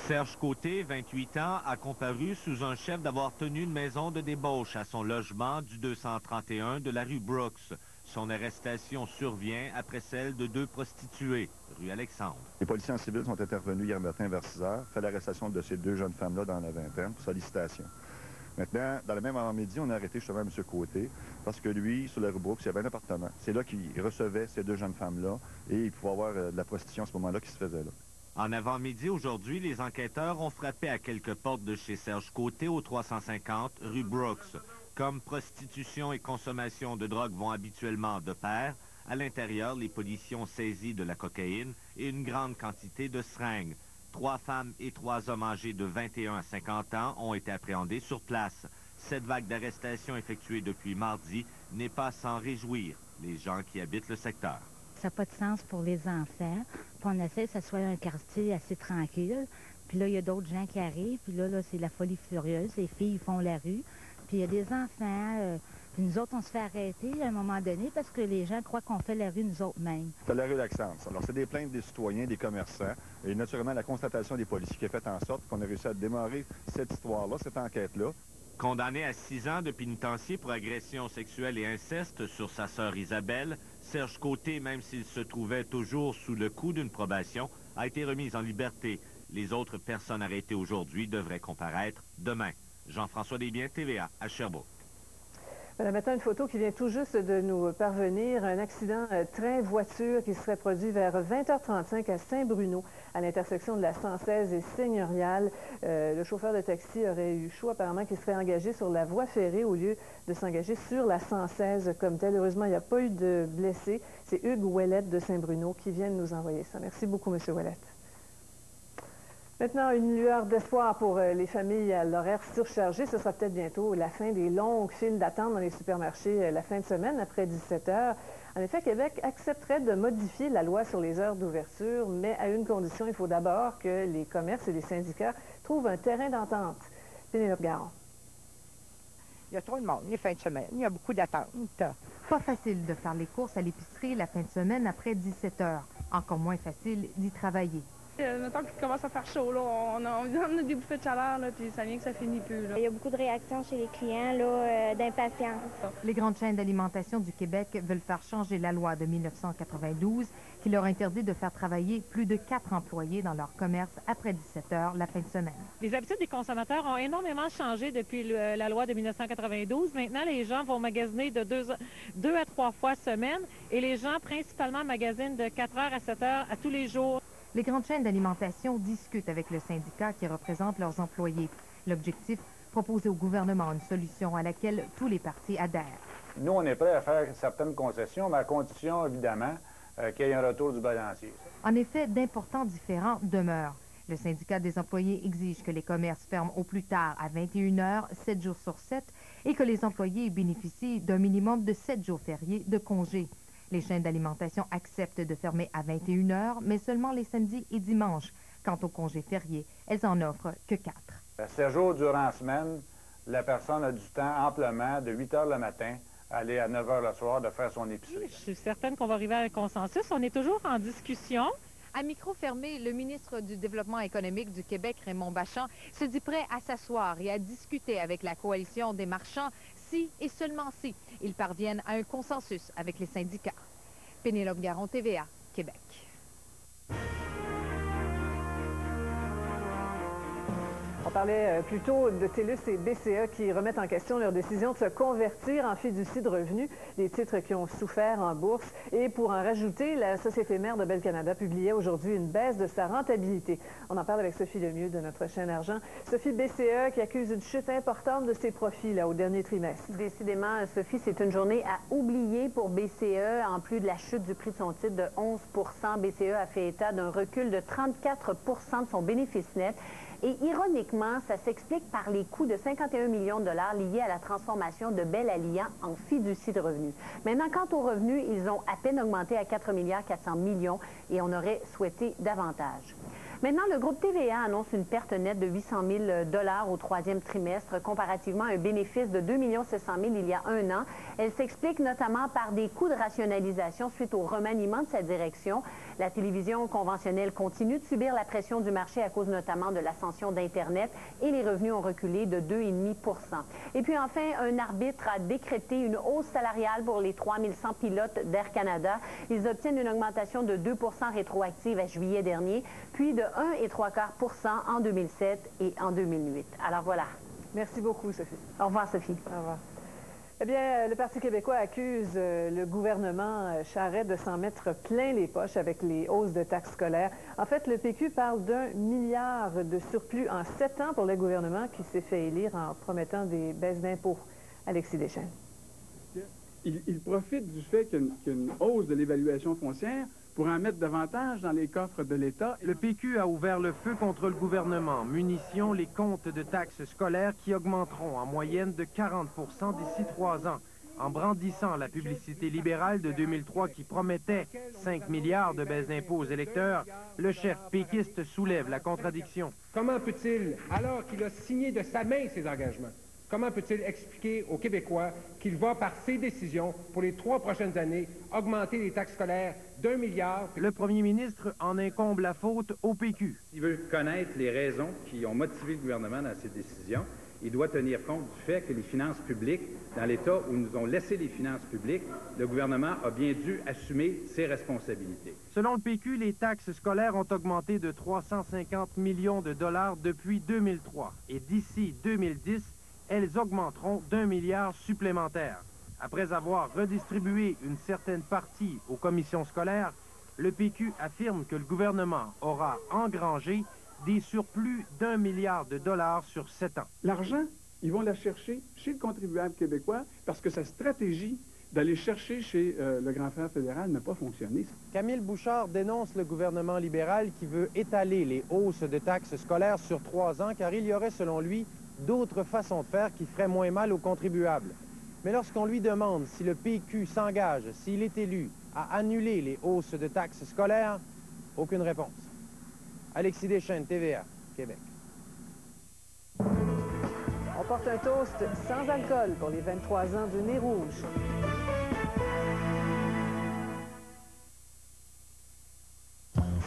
[SPEAKER 7] Serge Côté, 28 ans, a comparu sous un chef d'avoir tenu une maison de débauche à son logement du 231 de la rue Brooks. Son arrestation survient après celle de 2 prostituées, rue Alexandre.
[SPEAKER 8] Les policiers en civil sont intervenus hier matin vers 6 heures, fait l'arrestation de ces 2 jeunes femmes-là dans la vingtaine pour sollicitation. Maintenant, dans le même avant-midi, on a arrêté justement M. Côté parce que lui, sur la rue Brooks, il y avait un appartement. C'est là qu'il recevait ces 2 jeunes femmes-là et il pouvait avoir de la prostitution à ce moment-là qui se faisait là.
[SPEAKER 7] En avant-midi aujourd'hui, les enquêteurs ont frappé à quelques portes de chez Serge Côté au 350 rue Brooks. Comme prostitution et consommation de drogue vont habituellement de pair, à l'intérieur, les policiers ont saisi de la cocaïne et une grande quantité de seringues. 3 femmes et 3 hommes âgés de 21 à 50 ans ont été appréhendés sur place. Cette vague d'arrestations effectuée depuis mardi n'est pas sans réjouir les gens qui habitent le secteur.
[SPEAKER 19] Ça n'a pas de sens pour les enfants. Puis on essaie que ça soit un quartier assez tranquille. Puis là, il y a d'autres gens qui arrivent. Puis là c'est la folie furieuse. Les filles font la rue. Puis il y a des enfants. Puis nous autres, on se fait arrêter à un moment donné parce que les gens croient qu'on fait la rue nous autres mêmes.
[SPEAKER 8] C'est la rue Alexandre. Alors, c'est des plaintes des citoyens, des commerçants. Et naturellement, la constatation des policiers qui a fait en sorte qu'on a réussi à démarrer cette histoire-là, cette enquête-là.
[SPEAKER 7] Condamné à 6 ans de pénitencier pour agression sexuelle et inceste sur sa sœur Isabelle, Serge Côté, même s'il se trouvait toujours sous le coup d'une probation, a été remis en liberté. Les autres personnes arrêtées aujourd'hui devraient comparaître demain. Jean-François Desbiens, TVA, à Sherbrooke.
[SPEAKER 1] Voilà maintenant une photo qui vient tout juste de nous parvenir. Un accident train-voiture qui serait produit vers 20h35 à Saint-Bruno, à l'intersection de la 116 et Seigneurial. Le chauffeur de taxi aurait eu chaud apparemment qu'il serait engagé sur la voie ferrée au lieu de s'engager sur la 116 comme telle. Heureusement, il n'y a pas eu de blessés. C'est Hugues Ouellette de Saint-Bruno qui vient de nous envoyer ça. Merci beaucoup, M. Ouellette. Maintenant, une lueur d'espoir pour les familles à l'horaire surchargé. Ce sera peut-être bientôt la fin des longues files d'attente dans les supermarchés la fin de semaine après 17 heures. En effet, Québec accepterait de modifier la loi sur les heures d'ouverture, mais à une condition, il faut d'abord que les commerces et les syndicats trouvent un terrain d'entente. Pénélope Garon.
[SPEAKER 22] Il y a trop de monde, les fins de semaine, il y a beaucoup d'attentes.
[SPEAKER 23] Pas facile de faire les courses à l'épicerie la fin de semaine après 17 heures. Encore moins facile d'y travailler.
[SPEAKER 24] Mettons qu'il commence à faire chaud, là, on a des bouffées de chaleur, là, puis ça vient que ça finit plus. Là.
[SPEAKER 15] Il y a beaucoup de réactions chez les clients, là, d'impatience.
[SPEAKER 23] Les grandes chaînes d'alimentation du Québec veulent faire changer la loi de 1992 qui leur interdit de faire travailler plus de 4 employés dans leur commerce après 17 heures la fin de semaine.
[SPEAKER 25] Les habitudes des consommateurs ont énormément changé depuis la loi de 1992. Maintenant, les gens vont magasiner de 2 à 3 fois semaine et les gens principalement magasinent de 4 heures à 7 heures à tous les jours.
[SPEAKER 23] Les grandes chaînes d'alimentation discutent avec le syndicat qui représente leurs employés. L'objectif, proposer au gouvernement une solution à laquelle tous les partis adhèrent.
[SPEAKER 3] Nous, on est prêts à faire certaines concessions, mais à condition, évidemment, qu'il y ait un retour du balancier.
[SPEAKER 23] En effet, d'importants différends demeurent. Le syndicat des employés exige que les commerces ferment au plus tard à 21 h, 7 jours sur 7, et que les employés bénéficient d'un minimum de 7 jours fériés de congé. Les chaînes d'alimentation acceptent de fermer à 21 h, mais seulement les samedis et dimanches. Quant aux congés fériés, elles en offrent que 4.
[SPEAKER 3] 7 jours durant la semaine, la personne a du temps amplement, de 8 h le matin, à aller à 9 h le soir, de faire son épicerie.
[SPEAKER 25] Je suis certaine qu'on va arriver à un consensus. On est toujours en discussion. À micro fermé, le ministre du Développement économique du Québec, Raymond Bachand, se dit prêt à s'asseoir et à discuter avec la coalition des marchands si et seulement si ils parviennent à un consensus avec les syndicats. Pénélope Garon, TVA, Québec.
[SPEAKER 1] On parlait plus tôt de TELUS et BCE qui remettent en question leur décision de se convertir en fiducie de revenus, des titres qui ont souffert en bourse. Et pour en rajouter, la société mère de Bell Canada publiait aujourd'hui une baisse de sa rentabilité. On en parle avec Sophie Lemieux de notre chaîne Argent. Sophie, BCE qui accuse une chute importante de ses profits là, au dernier trimestre.
[SPEAKER 9] Décidément, Sophie, c'est une journée à oublier pour BCE. En plus de la chute du prix de son titre de 11 %, BCE a fait état d'un recul de 34 % de son bénéfice net. Et ironiquement, ça s'explique par les coûts de 51 millions de dollars liés à la transformation de Bell Alliant en fiducie de revenus. Maintenant, quant aux revenus, ils ont à peine augmenté à 4,4 milliards et on aurait souhaité davantage. Maintenant, le groupe TVA annonce une perte nette de 800 000 $ au troisième trimestre, comparativement à un bénéfice de 2 700 000 il y a un an. Elle s'explique notamment par des coûts de rationalisation suite au remaniement de sa direction. La télévision conventionnelle continue de subir la pression du marché à cause notamment de l'ascension d'Internet et les revenus ont reculé de 2,5 %. Et puis enfin, un arbitre a décrété une hausse salariale pour les 3100 pilotes d'Air Canada. Ils obtiennent une augmentation de 2 % rétroactive à juillet dernier, puis de 1,75 % en 2007 et en 2008. Alors voilà.
[SPEAKER 1] Merci beaucoup, Sophie.
[SPEAKER 9] Au revoir, Sophie.
[SPEAKER 1] Au revoir. Eh bien, le Parti québécois accuse le gouvernement Charest de s'en mettre plein les poches avec les hausses de taxes scolaires. En fait, le PQ parle d'1 milliard de surplus en 7 ans pour le gouvernement qui s'est fait élire en promettant des baisses d'impôts. Alexis Deschênes.
[SPEAKER 10] Il profite du fait qu'il y a une hausse de l'évaluation foncière pour en mettre davantage dans les coffres de l'État.
[SPEAKER 11] Le PQ a ouvert le feu contre le gouvernement, munition les comptes de taxes scolaires qui augmenteront en moyenne de 40 % d'ici 3 ans. En brandissant la publicité libérale de 2003 qui promettait 5 milliards de baisse d'impôts aux électeurs, le chef péquiste soulève la contradiction.
[SPEAKER 12] Comment peut-il, alors qu'il a signé de sa main ses engagements, comment peut-il expliquer aux Québécois qu'il va, par ses décisions, pour les 3 prochaines années, augmenter les taxes scolaires d'1 milliard?
[SPEAKER 11] Le premier ministre en incombe la faute au PQ.
[SPEAKER 14] S'il veut connaître les raisons qui ont motivé le gouvernement dans ses décisions, il doit tenir compte du fait que les finances publiques, dans l'état où nous ont laissé les finances publiques, le gouvernement a bien dû assumer ses responsabilités.
[SPEAKER 11] Selon le PQ, les taxes scolaires ont augmenté de 350 millions de dollars depuis 2003. Et d'ici 2010, elles augmenteront d'1 milliard supplémentaire. Après avoir redistribué une certaine partie aux commissions scolaires, le PQ affirme que le gouvernement aura engrangé des surplus d'1 milliard de dollars sur 7 ans.
[SPEAKER 10] L'argent, ils vont la chercher chez le contribuable québécois parce que sa stratégie d'aller chercher chez le grand frère fédéral n'a pas fonctionné.
[SPEAKER 11] Camille Bouchard dénonce le gouvernement libéral qui veut étaler les hausses de taxes scolaires sur 3 ans car il y aurait, selon lui, d'autres façons de faire qui feraient moins mal aux contribuables. Mais lorsqu'on lui demande si le PQ s'engage, s'il est élu, à annuler les hausses de taxes scolaires, aucune réponse. Alexis Deschênes, TVA, Québec.
[SPEAKER 1] On porte un toast sans alcool pour les 23 ans du Nez Rouge.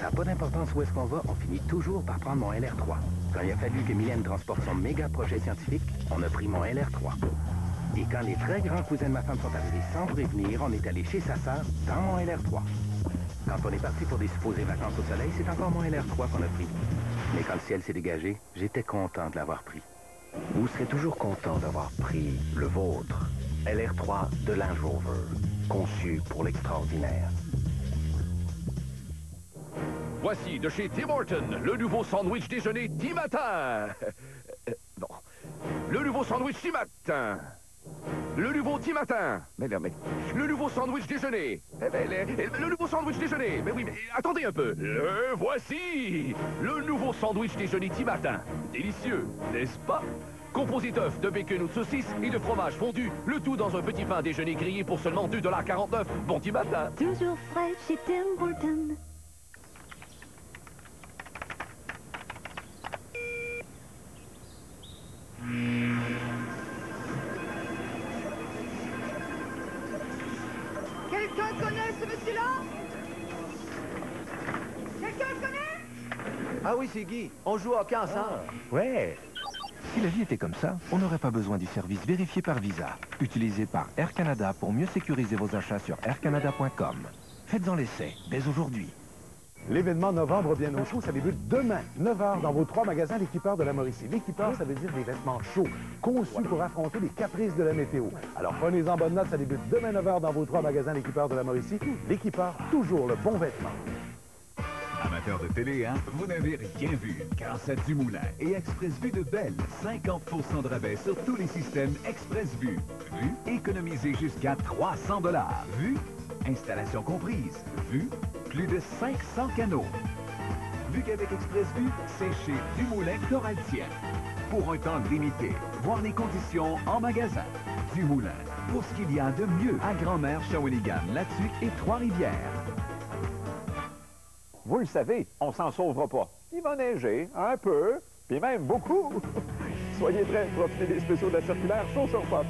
[SPEAKER 21] Ça n'a pas d'importance où est-ce qu'on va, on finit toujours par prendre mon LR3. Quand il a fallu que Mylène transporte son méga projet scientifique, on a pris mon LR3. Et quand les très grands cousins de ma femme sont arrivés sans prévenir, on est allé chez sa sœur dans mon LR3. Quand on est parti pour des supposées vacances au soleil, c'est encore mon LR3 qu'on a pris. Mais quand le ciel s'est dégagé, j'étais content de l'avoir pris. Vous serez toujours content d'avoir pris le vôtre. LR3 de Land Rover, conçu pour l'extraordinaire.
[SPEAKER 16] Voici de chez Tim Hortons, le nouveau sandwich déjeuner Tim Matin. Non.
[SPEAKER 4] Le nouveau sandwich Timatin. Le nouveau Timatin. Mais non, mais... Le nouveau sandwich déjeuner. Le nouveau sandwich déjeuner. Mais oui, mais attendez un peu. Le voici. Le nouveau sandwich déjeuner Timatin. Délicieux, n'est-ce pas? Composé d'œufs, de bacon ou de saucisses et de fromage fondu. Le tout dans un petit pain déjeuner grillé pour seulement 2,49 $. Bon Timatin.
[SPEAKER 5] Toujours frais chez Tim Hortons.
[SPEAKER 16] Quelqu'un connaît ce monsieur-là? Quelqu'un le connaît?
[SPEAKER 17] Ah oui, c'est Guy. On joue au hockey ensemble.
[SPEAKER 6] Ouais. Si la vie était comme ça, on n'aurait pas besoin du service vérifié par Visa, utilisé par Air Canada pour mieux sécuriser vos achats sur aircanada.com. Faites-en l'essai, dès aujourd'hui.
[SPEAKER 2] L'événement Novembre bien au chaud, ça débute demain, 9h, dans vos 3 magasins L'Équipeur de la Mauricie. L'Équipeur, ça veut dire des vêtements chauds, conçus pour affronter les caprices de la météo. Alors prenez-en bonne note, ça débute demain 9h dans vos 3 magasins L'Équipeur de la Mauricie. L'Équipeur, toujours le bon vêtement.
[SPEAKER 18] Amateurs de télé, hein? Vous n'avez rien vu. Grâce à Dumoulin et Express Vue de Bell, 50% de rabais sur tous les systèmes Express Vue. Vue, économisez jusqu'à 300 $. Vue, installation comprise. Vue, plus de 500 canaux. Vu qu'avec Express Vue, c'est chez Dumoulin Coraltien. Pour un temps limité. Voir les conditions en magasin. Dumoulin, pour ce qu'il y a de mieux à Grand-Mère, Shawinigan, Latuc et Trois-Rivières.
[SPEAKER 20] Vous le savez, on s'en sauvera pas. Il va neiger, un peu, puis même beaucoup. Soyez prêts, profitez des spéciaux de la circulaire Chaud sur Pop.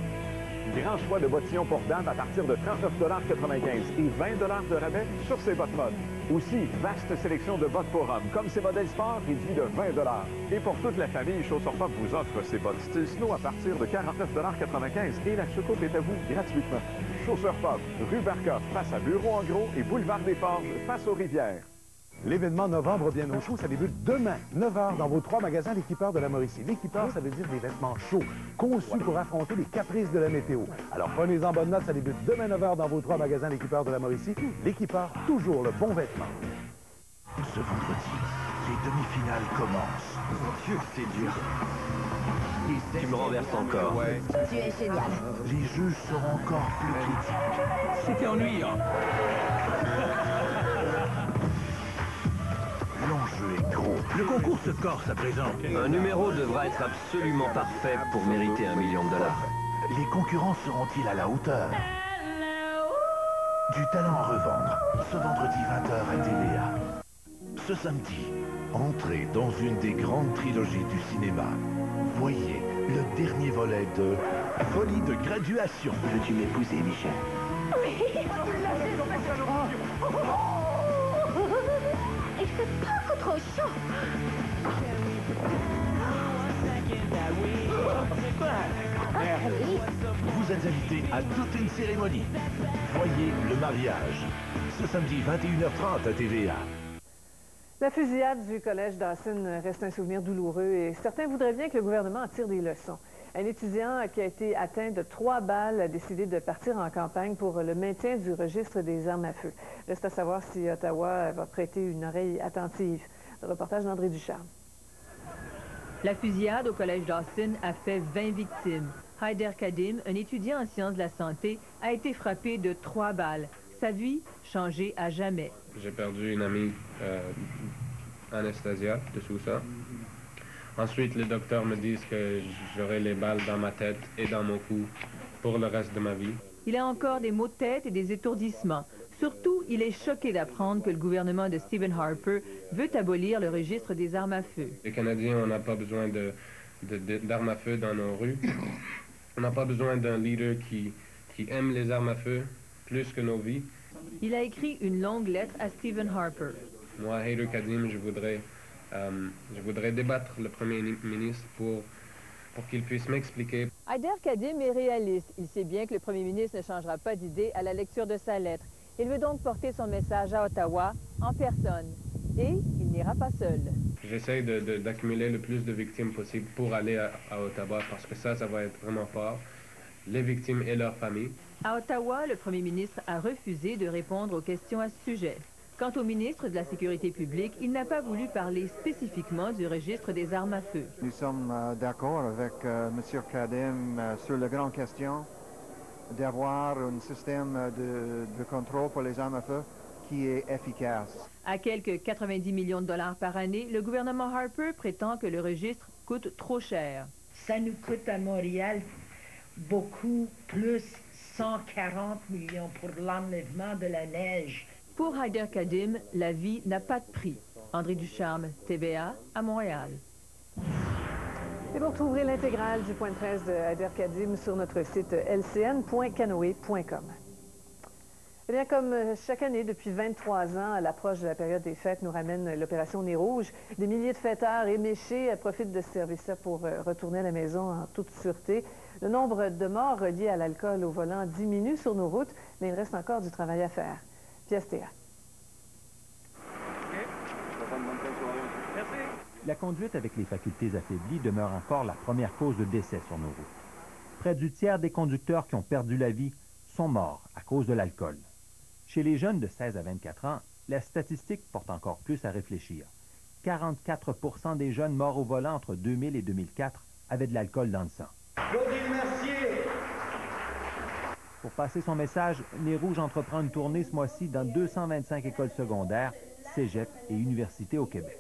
[SPEAKER 20] Grand choix de bottillons pour dames à partir de 39,95 $ et 20 $ de rabais sur ces bottes mode. Aussi, vaste sélection de bottes pour hommes, comme ces modèles sport réduits de 20 $. Et pour toute la famille, Chaud sur Pop vous offre ces bottes style snow à partir de 49,95 $ et la choucoupe est à vous gratuitement. Chaud sur Pop, rue Barca, face à Bureau en gros et boulevard des Forges, face aux rivières.
[SPEAKER 2] L'événement Novembre bien au chaud, ça débute demain, 9h, dans vos 3 magasins L'Équipeur de la Mauricie. L'Équipeur, ça veut dire des vêtements chauds, conçus pour affronter les caprices de la météo. Alors prenez-en bonne note, ça débute demain 9h dans vos 3 magasins L'Équipeur de la Mauricie. L'Équipeur, toujours le bon vêtement.
[SPEAKER 26] Ce vendredi, les demi-finales commencent. Mon Dieu, c'est dur.
[SPEAKER 27] Tu me renverses encore.
[SPEAKER 26] Ouais.
[SPEAKER 16] Tu es génial.
[SPEAKER 26] Les juges seront encore plus critiques.
[SPEAKER 27] C'était ennuyant.
[SPEAKER 26] L'enjeu est gros.
[SPEAKER 13] Le concours se corse à présent.
[SPEAKER 27] Un numéro devra être absolument parfait pour mériter $1 million.
[SPEAKER 26] Les concurrents seront-ils à la hauteur? Du talent à revendre, ce vendredi 20h à TVA. Ce samedi, entrez dans une des grandes trilogies du cinéma. Voyez le dernier volet de Folie de graduation. Veux-tu m'épouser, Michel?
[SPEAKER 16] Oui. Il fait beaucoup trop chaud.
[SPEAKER 26] Vous êtes invités à toute une cérémonie. Voyez le mariage. Ce samedi 21h30 à TVA.
[SPEAKER 1] La fusillade du collège Dawson reste un souvenir douloureux et certains voudraient bien que le gouvernement en tire des leçons. Un étudiant qui a été atteint de 3 balles a décidé de partir en campagne pour le maintien du registre des armes à feu. Reste à savoir si Ottawa va prêter une oreille attentive. Le reportage d'André Ducharme.
[SPEAKER 28] La fusillade au collège Dawson a fait 20 victimes. Haider Kadim, un étudiant en sciences de la santé, a été frappé de 3 balles. Sa vie changée à jamais.
[SPEAKER 29] J'ai perdu une amie, Anastasia, dessous ça. Ensuite, les docteurs me disent que j'aurai les balles dans ma tête et dans mon cou pour le reste de ma vie.
[SPEAKER 28] Il a encore des maux de tête et des étourdissements. Surtout, il est choqué d'apprendre que le gouvernement de Stephen Harper veut abolir le registre des armes à feu.
[SPEAKER 29] Les Canadiens, on n'a pas besoin d'armes à feu dans nos rues. On n'a pas besoin d'un leader qui aime les armes à feu plus que nos vies.
[SPEAKER 28] Il a écrit une longue lettre à Stephen Harper.
[SPEAKER 29] Moi, Haider Kadim, je voudrais débattre le Premier ministre pour qu'il puisse m'expliquer.
[SPEAKER 28] Haider Kadim est réaliste. Il sait bien que le Premier ministre ne changera pas d'idée à la lecture de sa lettre. Il veut donc porter son message à Ottawa en personne. Et il n'ira pas seul.
[SPEAKER 29] J'essaie d'accumuler le plus de victimes possible pour aller à Ottawa parce que ça va être vraiment fort. Les victimes et leurs familles.
[SPEAKER 28] À Ottawa, le Premier ministre a refusé de répondre aux questions à ce sujet. Quant au ministre de la Sécurité publique, il n'a pas voulu parler spécifiquement du registre des armes à feu.
[SPEAKER 3] Nous sommes d'accord avec M. Kadim sur la grande question d'avoir un système de contrôle pour les armes à feu qui est efficace.
[SPEAKER 28] À quelques 90 millions de dollars par année, le gouvernement Harper prétend que le registre coûte trop cher.
[SPEAKER 7] Ça nous coûte à Montréal beaucoup plus, 140 millions pour l'enlèvement de la neige.
[SPEAKER 28] Pour Haider Kadim, la vie n'a pas de prix. André Ducharme, TVA, à Montréal.
[SPEAKER 1] Et vous retrouverez l'intégrale du point de presse de Haider Kadim sur notre site lcn.canoe.com. Eh bien, comme chaque année depuis 23 ans, à l'approche de la période des fêtes nous ramène l'opération Nez Rouge. Des milliers de fêteurs éméchés profitent de ce service-là pour retourner à la maison en toute sûreté. Le nombre de morts reliés à l'alcool au volant diminue sur nos routes, mais il reste encore du travail à faire. Pièce Théa.
[SPEAKER 8] La conduite avec les facultés affaiblies demeure encore la première cause de décès sur nos routes. Près du tiers des conducteurs qui ont perdu la vie sont morts à cause de l'alcool. Chez les jeunes de 16 à 24 ans, la statistique porte encore plus à réfléchir. 44% des jeunes morts au volant entre 2000 et 2004 avaient de l'alcool dans le sang.
[SPEAKER 15] Claudine Mercier!
[SPEAKER 8] Pour passer son message, Nez Rouge entreprend une tournée ce mois-ci dans 225 écoles secondaires, cégeps et universités au Québec.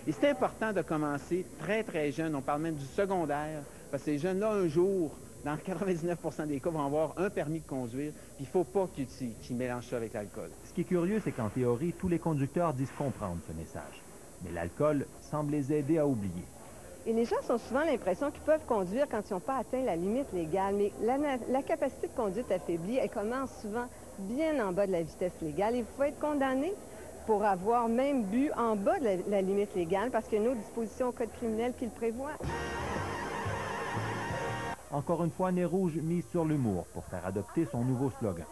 [SPEAKER 19] Et c'est important de commencer très, très jeune. On parle même du secondaire, parce que ces jeunes-là, un jour, dans 99% des cas, vont avoir un permis de conduire, puis il ne faut pas qu'ils mélangent ça avec l'alcool.
[SPEAKER 8] Ce qui est curieux, c'est qu'en théorie, tous les conducteurs disent comprendre ce message. Mais l'alcool semble les aider à oublier.
[SPEAKER 22] Et les gens ont souvent l'impression qu'ils peuvent conduire quand ils n'ont pas atteint la limite légale, mais la capacité de conduite affaiblie, elle commence souvent bien en bas de la vitesse légale. Il faut être condamné pour avoir même bu en bas de la limite légale, parce qu'il y a une autre disposition au Code criminel qui le prévoit.
[SPEAKER 8] Encore une fois, Nez Rouge mise sur l'humour pour faire adopter son nouveau slogan.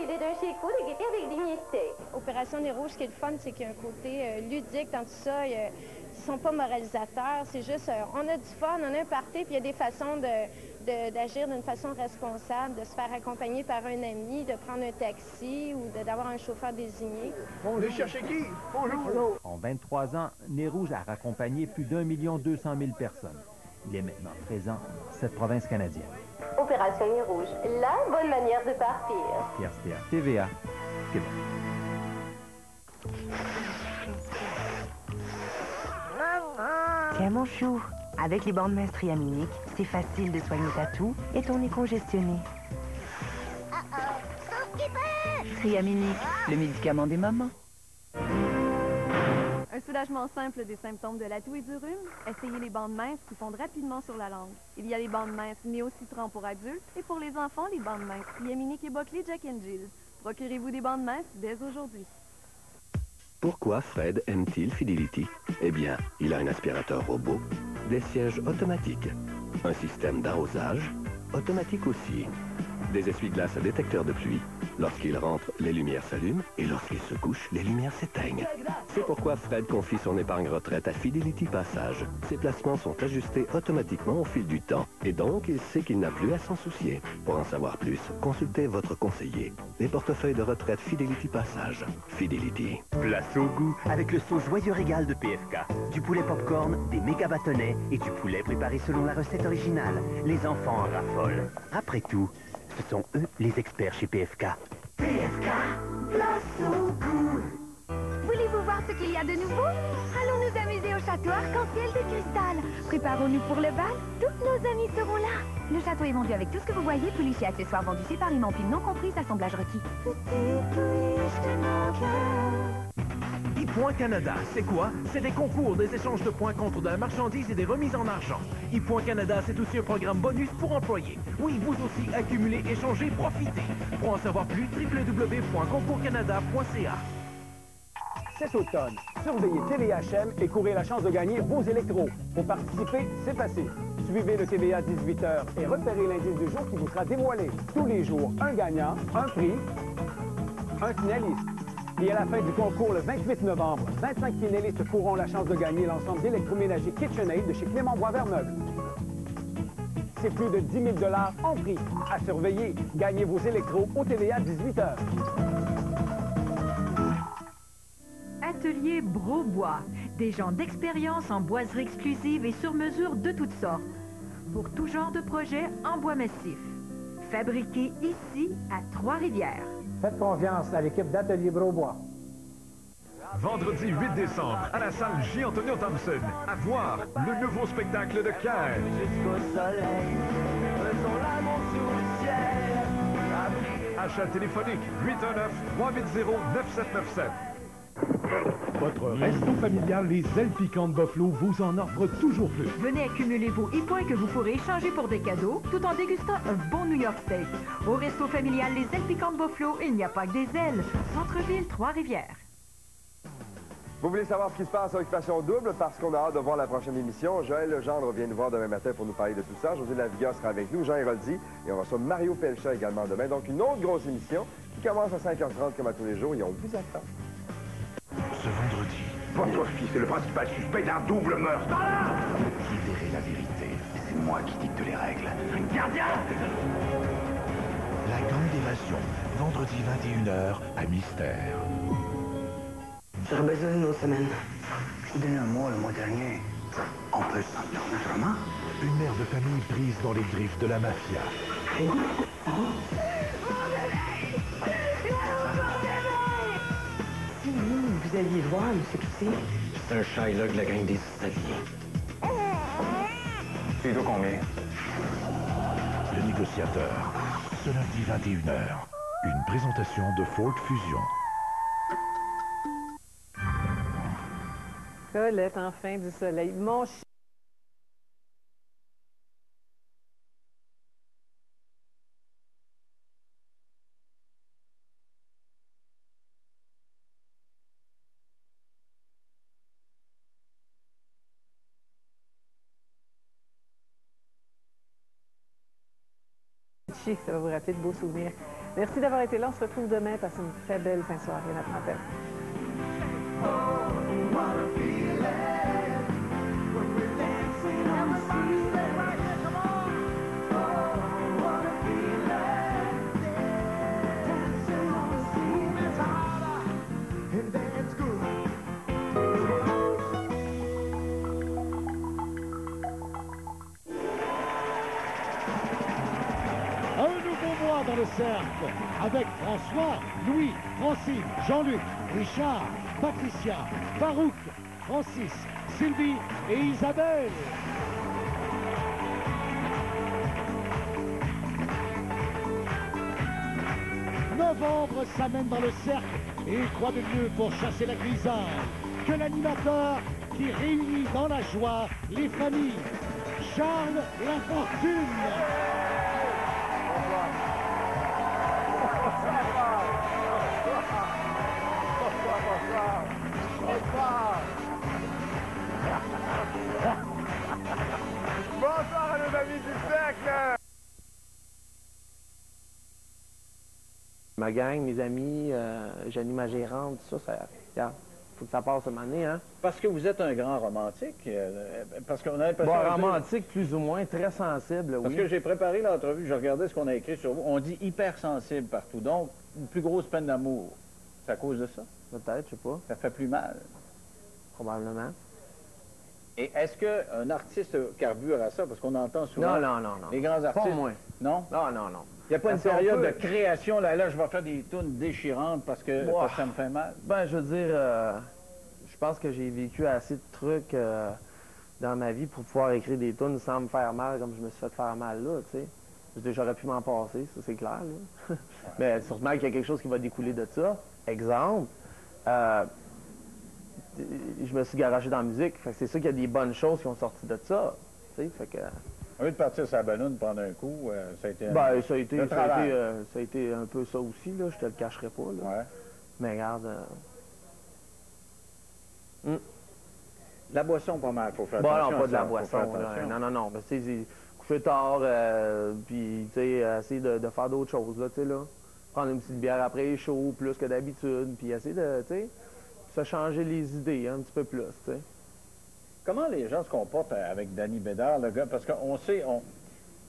[SPEAKER 23] Il est d'un chez de guetter avec dignité.
[SPEAKER 24] Opération Nez Rouge, ce qui est le fun, c'est qu'il y a un côté ludique dans tout ça. Ils ne sont pas moralisateurs, c'est juste, on a du fun, on a un party, puis il y a des façons d'agir d'une façon responsable, de se faire accompagner par un ami, de prendre un taxi ou d'avoir un chauffeur désigné.
[SPEAKER 15] Bonjour. Cherchez qui? Bonjour.
[SPEAKER 8] En 23 ans, Nez Rouge a raccompagné plus d'1 200 000 personnes. Il est maintenant présent dans 7 provinces canadiennes.
[SPEAKER 23] Opération Nez Rouge, la bonne manière de partir.
[SPEAKER 8] Pierre Stéa, TVA, Québec.
[SPEAKER 25] Tiens mon chou, avec les bandes minces triaminiques, c'est facile de soigner ta toux et ton nez congestionné.
[SPEAKER 5] Triaminique, le médicament des mamans.
[SPEAKER 30] Un soulagement simple des symptômes de la toux et du rhume, essayez les bandes minces qui fondent rapidement sur la langue. Il y a les bandes minces Néo-Citron pour adultes et pour les enfants, les bandes minces Triaminique et Boclé Jack and Jill. Procurez-vous des bandes minces dès aujourd'hui.
[SPEAKER 6] Pourquoi Fred aime-t-il Fidelity? Eh bien, il a un aspirateur robot, des sièges automatiques, un système d'arrosage automatique aussi, des essuie-glaces à détecteur de pluie. Lorsqu'il rentre, les lumières s'allument et lorsqu'il se couche, les lumières s'éteignent. C'est pourquoi Fred confie son épargne retraite à Fidelity Passage. Ses placements sont ajustés automatiquement au fil du temps et donc il sait qu'il n'a plus à s'en soucier. Pour en savoir plus, consultez votre conseiller. Les portefeuilles de retraite Fidelity Passage. Fidelity.
[SPEAKER 31] Place au goût avec le sauce joyeux régal de PFK. Du poulet popcorn, des méga bâtonnets et du poulet préparé selon la recette originale. Les enfants en raffolent. Après tout, ce sont eux les experts chez PFK.
[SPEAKER 16] PFK, place au goût. Voulez-vous voir ce qu'il y a de nouveau? Allons nous amuser au château Arc-en-Ciel de Cristal. Préparons-nous pour le bal, tous nos amis seront là. Le château est vendu avec tout ce que vous voyez, plus les accessoires vendus séparément, puis non compris, assemblage requis.
[SPEAKER 13] ePoints Canada, c'est quoi? C'est des concours, des échanges de points contre de la marchandise et des remises en argent. ePoints Canada, c'est aussi un programme bonus pour employés. Oui, vous aussi, accumulez, échangez, profitez. Pour en savoir plus, www.concourcanada.ca.
[SPEAKER 32] Cet automne, surveillez TVHM et courez la chance de gagner vos électros. Pour participer, c'est facile. Suivez le TVA 18h et repérez l'indice du jour qui vous sera dévoilé. Tous les jours, un gagnant, un prix, un finaliste. Et à la fin du concours, le 28 novembre, 25 finalistes courront la chance de gagner l'ensemble d'électroménager KitchenAid de chez Clément Boisvert-Meubles. C'est plus de 10 000 $ en prix. À surveiller, gagnez vos électros au TVA 18h.
[SPEAKER 28] l'atelier Brobois. Des gens d'expérience en boiserie exclusive et sur mesure de toutes sortes. Pour tout genre de projet en bois massif. Fabriqué ici, à Trois-Rivières.
[SPEAKER 32] Faites confiance à l'équipe d'Atelier Brobois.
[SPEAKER 2] Vendredi 8 décembre, à la salle J. Antonio Thompson, à voir le nouveau spectacle de Cain.
[SPEAKER 15] Jusqu'au soleil, faisons l'amour sur le ciel.
[SPEAKER 2] Achat téléphonique 819-380-9797.
[SPEAKER 4] Votre resto familial Les Ailes Piquantes Buffalo vous en offre toujours plus.
[SPEAKER 28] Venez accumuler vos e-points que vous pourrez échanger pour des cadeaux tout en dégustant un bon New York Steak. Au resto familial Les Ailes Piquantes Buffalo, il n'y a pas que des ailes. Centre-ville, Trois-Rivières.
[SPEAKER 9] Vous voulez savoir ce qui se passe à Occupation Double parce qu'on a hâte de voir la prochaine émission. Joël Legendre vient nous voir demain matin pour nous parler de tout ça. José Lavigueur sera avec nous, Jean Héroldi, et on reçoit Mario Pelcha également demain. Donc une autre grosse émission qui commence à 5h30 comme à tous les jours et on vous attend.
[SPEAKER 26] Ce vendredi,
[SPEAKER 13] Votre fils est le principal suspect d'un double meurtre.
[SPEAKER 26] vous verrez la vérité.
[SPEAKER 13] C'est moi qui dicte les règles. Gardien!
[SPEAKER 26] La Grande Évasion, vendredi 21h à Mystère.
[SPEAKER 10] J'aurais besoin d'une autre semaine.
[SPEAKER 13] Je vous donne un mois le mois dernier. On peut s'entendre autrement.
[SPEAKER 26] Une mère de famille prise dans les griffes de la mafia.
[SPEAKER 10] Si vous aviez le voir, M. Cloutier.
[SPEAKER 13] C'est un Shylock de la gang des Italiens. Tu dois combien?
[SPEAKER 26] Le négociateur, ce lundi 21h. Une présentation de Ford Fusion.
[SPEAKER 1] Colette, enfin du soleil. Mon chien. Ça va vous rappeler de beaux souvenirs. Merci d'avoir été là. On se retrouve demain. Passez une très belle fin de soirée, notre antenne.
[SPEAKER 4] Dans le cercle, avec François, Louis, Francine, Jean-Luc, Richard, Patricia, Farouk, Francis, Sylvie et Isabelle. Novembre s'amène dans le cercle et quoi de mieux pour chasser la grisaille que l'animateur qui réunit dans la joie les familles, Charles Lafortune.
[SPEAKER 9] Bonsoir à nos amis du cercle!
[SPEAKER 11] Ma gang, mes amis, j'anime ma gérante, tout ça, regarde, faut que ça passe cette année, hein?
[SPEAKER 12] Parce que vous êtes un grand romantique, parce qu'on a l'impression...
[SPEAKER 11] Bon, romantique, plus ou moins, très sensible, oui.
[SPEAKER 12] Parce que j'ai préparé l'entrevue, je regardais ce qu'on a écrit sur vous, on dit hypersensible partout, donc une plus grosse peine d'amour. C'est à cause de ça?
[SPEAKER 11] Peut-être, je sais pas.
[SPEAKER 12] Ça fait plus mal?
[SPEAKER 11] Probablement.
[SPEAKER 12] Et est-ce qu'un artiste carbure à ça? Parce qu'on entend souvent...
[SPEAKER 11] Non.
[SPEAKER 12] Les grands artistes...
[SPEAKER 11] Pas moi.
[SPEAKER 12] Non?
[SPEAKER 11] Non.
[SPEAKER 12] Il n'y a pas une période de création, là, je vais faire des tunes déchirantes parce que ça me fait mal?
[SPEAKER 11] Ben, je veux dire, je pense que j'ai vécu assez de trucs dans ma vie pour pouvoir écrire des tunes sans me faire mal comme je me suis fait faire mal là, tu sais. J'aurais pu m'en passer, ça c'est clair, là. Mais sûrement qu'il y a quelque chose qui va découler de ça. Exemple, je me suis garagé dans la musique, fait que c'est sûr qu'il y a des bonnes choses qui ont sorti de ça, tu sais, fait que...
[SPEAKER 12] Au lieu de partir sur la balloune, prendre un coup, ça a été
[SPEAKER 11] ça a été un peu ça aussi, là, je te le cacherai pas, là.
[SPEAKER 12] Ouais.
[SPEAKER 11] Mais regarde...
[SPEAKER 12] La boisson, pas mal, faut faire
[SPEAKER 11] bon,
[SPEAKER 12] attention.
[SPEAKER 11] Non, pas de la
[SPEAKER 12] boisson.
[SPEAKER 11] boisson, non, mais tu sais, coucher tard, puis, tu sais, essayer de faire d'autres choses, là, tu sais, là. Prendre une petite bière après chaud, plus que d'habitude, puis essayer de, tu sais, se changer les idées un petit peu plus, tu sais.
[SPEAKER 12] Comment les gens se comportent avec Danny Bédard, le gars? Parce qu'on sait,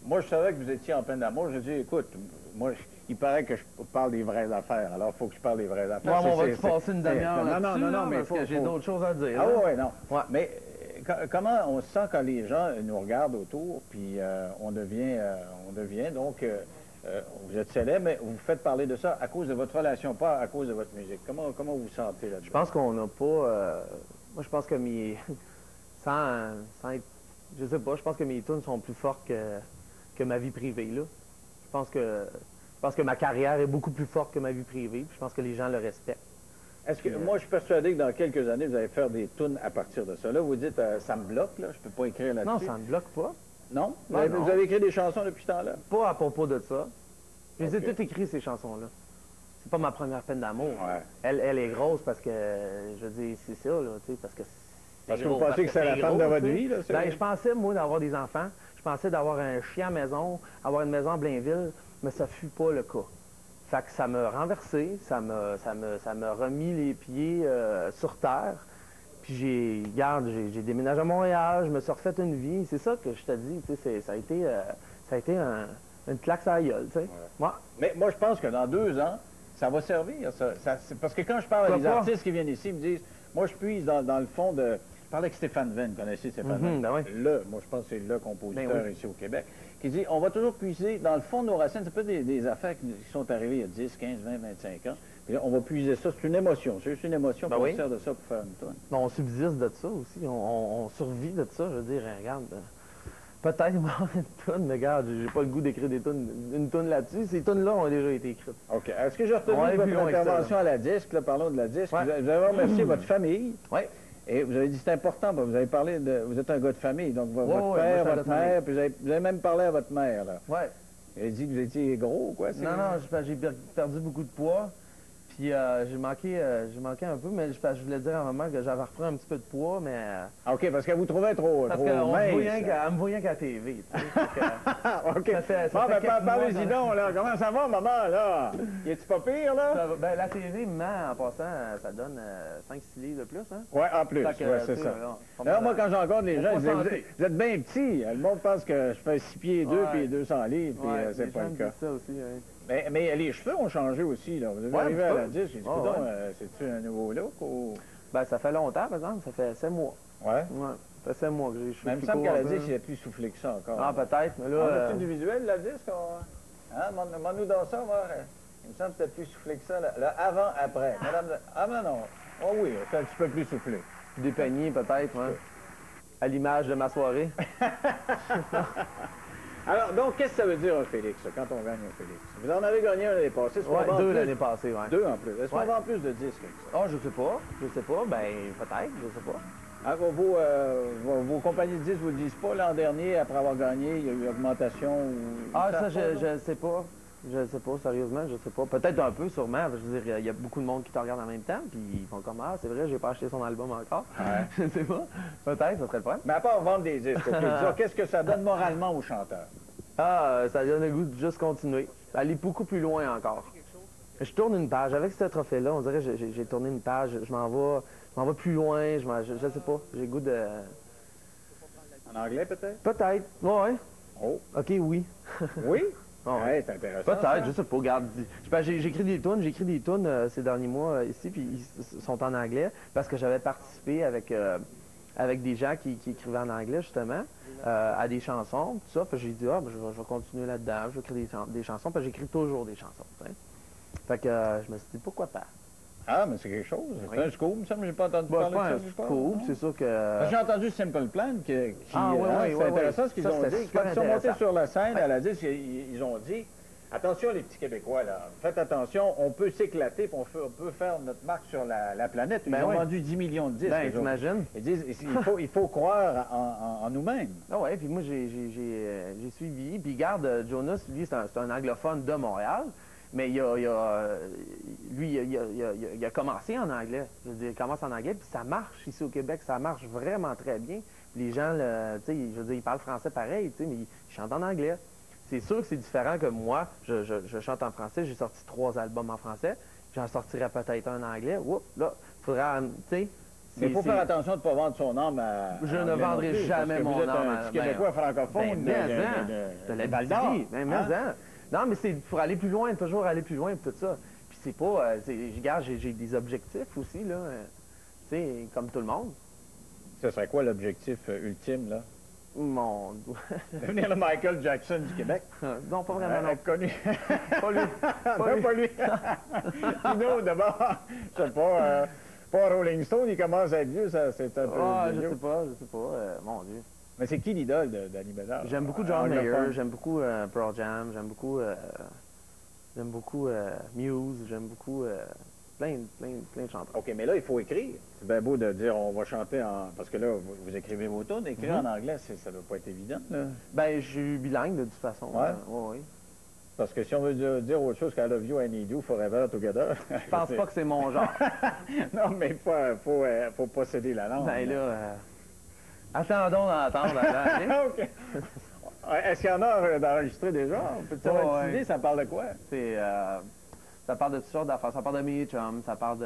[SPEAKER 12] moi je savais que vous étiez en peine d'amour, je dis, écoute, moi, il paraît que je parle des vraies affaires, alors il faut que je parle des vraies affaires.
[SPEAKER 11] Ouais, on va-tu passer une demi-heure là-dessus,
[SPEAKER 12] non, mais
[SPEAKER 11] parce que j'ai d'autres choses à dire.
[SPEAKER 12] Ah
[SPEAKER 11] là.
[SPEAKER 12] oui, non. Ouais. Mais comment on se sent quand les gens nous regardent autour, puis on devient, donc, vous êtes célèbre, mais vous faites parler de ça à cause de votre relation, pas à cause de votre musique. Comment vous vous sentez là-dedans?
[SPEAKER 11] Je pense qu'on n'a pas... moi, je pense que sans être... Je sais pas, je pense que mes tunes sont plus fortes que ma vie privée, là. Je pense que ma carrière est beaucoup plus forte que ma vie privée, puis je pense que les gens le respectent.
[SPEAKER 12] Est-ce que moi, je suis persuadé que dans quelques années, vous allez faire des tunes à partir de ça. Là, vous dites, ça me bloque, là, je peux pas écrire là-dessus.
[SPEAKER 11] Non, ça me bloque pas.
[SPEAKER 12] Non?
[SPEAKER 11] Non,
[SPEAKER 12] Vous avez écrit des chansons depuis ce temps-là?
[SPEAKER 11] Pas à propos de ça. Je les ai toutes écrites, ces chansons-là. C'est pas ma première peine d'amour.
[SPEAKER 12] Ouais.
[SPEAKER 11] Elle est grosse parce que, je veux dire, c'est ça, là, tu sais, parce que
[SPEAKER 12] Parce que vous pensez que c'est la femme de votre vie, là?
[SPEAKER 11] Ben, je pensais, moi, d'avoir des enfants. Je pensais d'avoir un chien à maison, avoir une maison à Blainville, mais ça fut pas le cas. Fait que ça m'a renversé, ça m'a remis les pieds sur terre. Puis j'ai déménagé à Montréal, je me suis refait une vie. C'est ça que je te dis, tu sais, ça a été une claque sur la gueule, tu sais. Ouais.
[SPEAKER 12] Mais moi, je pense que dans 2 ans, ça va servir, ça. Parce que quand je parle à des artistes qui viennent ici, ils me disent, moi, je puise dans le fond de... Je parlais avec Stéphane Venn, vous connaissez Stéphane Venn?
[SPEAKER 11] Ben oui.
[SPEAKER 12] Moi, je pense que c'est le compositeur
[SPEAKER 11] Ben oui.
[SPEAKER 12] ici au Québec, qui dit, on va toujours puiser dans le fond de nos racines. C'est pas des affaires qui sont arrivées il y a 10, 15, 20, 25 ans. Puis là, on va puiser ça. C'est une émotion. C'est juste une émotion,
[SPEAKER 11] Ben
[SPEAKER 12] puis
[SPEAKER 11] oui.
[SPEAKER 12] on sert de ça pour faire une tonne.
[SPEAKER 11] On subsiste de ça aussi. On survit de ça. Je veux dire, regarde, peut-être moi une toune, mais regarde, j'ai pas le goût d'écrire une toune là-dessus. Ces tounes-là ont déjà été écrites.
[SPEAKER 12] OK. Est-ce que j'ai retenu votre intervention à la disque, là, parlons de la disque.
[SPEAKER 11] Ouais.
[SPEAKER 12] Vous avez remercié votre famille.
[SPEAKER 11] Oui.
[SPEAKER 12] Et vous avez dit c'est important, vous avez parlé de... Vous êtes un gars de famille, donc votre père, votre mère, puis vous avez même parlé à votre mère, là.
[SPEAKER 11] Oui.
[SPEAKER 12] Elle a dit que vous étiez gros, quoi?
[SPEAKER 11] Non, j'ai perdu beaucoup de poids. Puis j'ai manqué un peu, mais je voulais dire à maman que j'avais repris un petit peu de poids, mais...
[SPEAKER 12] OK, parce qu'elle vous trouvait trop
[SPEAKER 11] Parce
[SPEAKER 12] trop
[SPEAKER 11] qu'elle
[SPEAKER 12] mince.
[SPEAKER 11] me voyait qu'à la TV, tu sais.
[SPEAKER 12] OK. Parlez-y donc, là. Comment ça va, maman, là? Y est-tu pas pire, là?
[SPEAKER 11] Ben, la TV, maman, en passant, ça donne 5-6 livres de plus, hein?
[SPEAKER 12] Oui, en plus, c'est ça. D'ailleurs, moi, quand j'encontre les gens, je dis, vous êtes bien petits. Le monde pense que je fais 6 pieds 2 puis 200 livres, puis c'est pas le cas.
[SPEAKER 11] Ça aussi, oui.
[SPEAKER 12] Mais les cheveux ont changé aussi, là. Vous avez arrivé à la disque, j'ai dit, c'est-tu un nouveau look ou...
[SPEAKER 11] Ben, ça fait longtemps, par exemple, ça fait 7 mois.
[SPEAKER 12] Ouais?
[SPEAKER 11] Ouais, ça fait 7 mois que j'ai les cheveux.
[SPEAKER 12] Mais il me semble qu'à la disque, il est plus soufflé que ça encore.
[SPEAKER 11] Ah, peut-être, mais là...
[SPEAKER 12] On a-tu du visuel de la disque? Hein? Demande-nous dans ça, moi. Il me semble que c'était plus soufflé que ça, le avant-après. Ah, non. Oh oui, c'est un petit peu plus soufflé.
[SPEAKER 11] Dépeigné, peut-être, ouais. À l'image de ma soirée.
[SPEAKER 12] Alors, donc, qu'est-ce que ça veut dire un Félix, quand on gagne un Félix? Vous en avez gagné un l'année passée.
[SPEAKER 11] Oui, 2 l'année passée, oui.
[SPEAKER 12] 2 en plus. Est-ce qu'on vend plus de disques avec ça?
[SPEAKER 11] Ah, je sais pas. Ben, peut-être, je sais pas.
[SPEAKER 12] Ah, vos compagnies de disques vous le disent pas l'an dernier, après avoir gagné, il y a eu une augmentation ou...
[SPEAKER 11] Ah, ça, je sais pas. Je sais pas, sérieusement, je sais pas. Peut-être un peu, sûrement. Je veux dire, il y a beaucoup de monde qui te regarde en même temps, puis ils font comme, ah, c'est vrai, j'ai pas acheté son album encore.
[SPEAKER 12] Ouais.
[SPEAKER 11] Je sais pas. Peut-être, ça serait le problème.
[SPEAKER 12] Mais à part vendre des disques, qu'est-ce que ça donne moralement aux chanteurs?
[SPEAKER 11] Ah, ça donne le goût de juste continuer. Aller beaucoup plus loin encore. Je tourne une page. Avec ce trophée-là, on dirait que j'ai tourné une page. Je m'en vais plus loin. Je sais pas. J'ai le goût de...
[SPEAKER 12] En anglais, peut-être?
[SPEAKER 11] Peut-être. Ouais.
[SPEAKER 12] Oh.
[SPEAKER 11] OK, oui.
[SPEAKER 12] Oui?
[SPEAKER 11] Oh,
[SPEAKER 12] ouais, c'est intéressant.
[SPEAKER 11] Peut-être, je sais pas. Regarde, j'ai écrit des tunes, ces derniers mois ici, puis ils sont en anglais, parce que j'avais participé avec des gens qui écrivaient en anglais, justement, à des chansons, tout ça. Puis j'ai dit, je vais continuer là-dedans, je vais écrire des chansons, puis j'écris toujours des chansons. T'sais. Fait que je me suis dit, pourquoi pas?
[SPEAKER 12] Ah, mais c'est quelque chose. C'est un scoop, ça, mais j'ai pas entendu parler de ça.
[SPEAKER 11] C'est pas un scoop, c'est sûr que...
[SPEAKER 12] J'ai entendu Simple Plan qui
[SPEAKER 11] oui,
[SPEAKER 12] c'est intéressant ce qu'ils ont dit. Quand ils sont montés sur la scène à la disque, ils ont dit, attention les petits Québécois, là, faites attention, on peut s'éclater, puis on peut faire notre marque sur la planète. Ils ont vendu 10 millions de disques.
[SPEAKER 11] Ben, t'imagines?
[SPEAKER 12] Ils disent, il faut croire en nous-mêmes.
[SPEAKER 11] Ah ouais, puis moi, j'ai suivi. Puis regarde, Jonas, lui, c'est un anglophone de Montréal. Mais lui, il a commencé en anglais. Je veux dire, il commence en anglais, puis ça marche ici au Québec. Ça marche vraiment très bien. Les gens, tu sais, je veux dire, ils parlent français pareil, tu sais, mais ils chantent en anglais. C'est sûr que c'est différent que moi. Je chante en français. J'ai sorti 3 albums en français. J'en sortirai peut-être un en anglais. Oups, là, il faudra, tu sais...
[SPEAKER 12] Mais il faut faire attention de ne pas vendre son âme à...
[SPEAKER 11] Je ne vendrai jamais mon âme à...
[SPEAKER 12] Vous êtes un petit Québécois francophone
[SPEAKER 11] de l'industrie. Mais Non, mais c'est pour aller plus loin, toujours aller plus loin, tout ça. Puis c'est pas... regarde, j'ai des objectifs aussi, là. Tu sais, comme tout le monde.
[SPEAKER 12] Ce serait quoi l'objectif ultime, là?
[SPEAKER 11] Mon...
[SPEAKER 12] Devenir le Michael Jackson du Québec?
[SPEAKER 11] Non, pas vraiment, non.
[SPEAKER 12] Connu.
[SPEAKER 11] Pas lui.
[SPEAKER 12] Pas lui. Sinon, d'abord, je sais pas... Pas Rolling Stone, il commence à être vieux, ça, c'est un peu...
[SPEAKER 11] je sais pas, mon Dieu.
[SPEAKER 12] Mais c'est qui l'idole d'Annie Bédard?
[SPEAKER 11] J'aime beaucoup John Mayer, j'aime beaucoup Pearl Jam, j'aime beaucoup Muse, j'aime beaucoup plein de chanteurs.
[SPEAKER 12] OK, mais là, il faut écrire. C'est bien beau de dire on va chanter en... Parce que là, vous écrivez vos tunes, écrire en anglais, ça doit pas être évident, là.
[SPEAKER 11] Ben, je suis bilingue de toute façon.
[SPEAKER 12] Ouais?
[SPEAKER 11] Oui.
[SPEAKER 12] Parce que si on veut dire autre chose qu'I love you, I need you, forever, together...
[SPEAKER 11] Je pense pas que c'est mon genre.
[SPEAKER 12] Non, mais faut pas céder la langue.
[SPEAKER 11] Ben là... Attendons d'entendre.
[SPEAKER 12] OK. Est-ce qu'il y en a d'enregistré déjà? On peut-tu avoir une idée? Ça parle de quoi?
[SPEAKER 11] Ça parle de toutes sortes d'affaires. Ça parle de mes chums, ça parle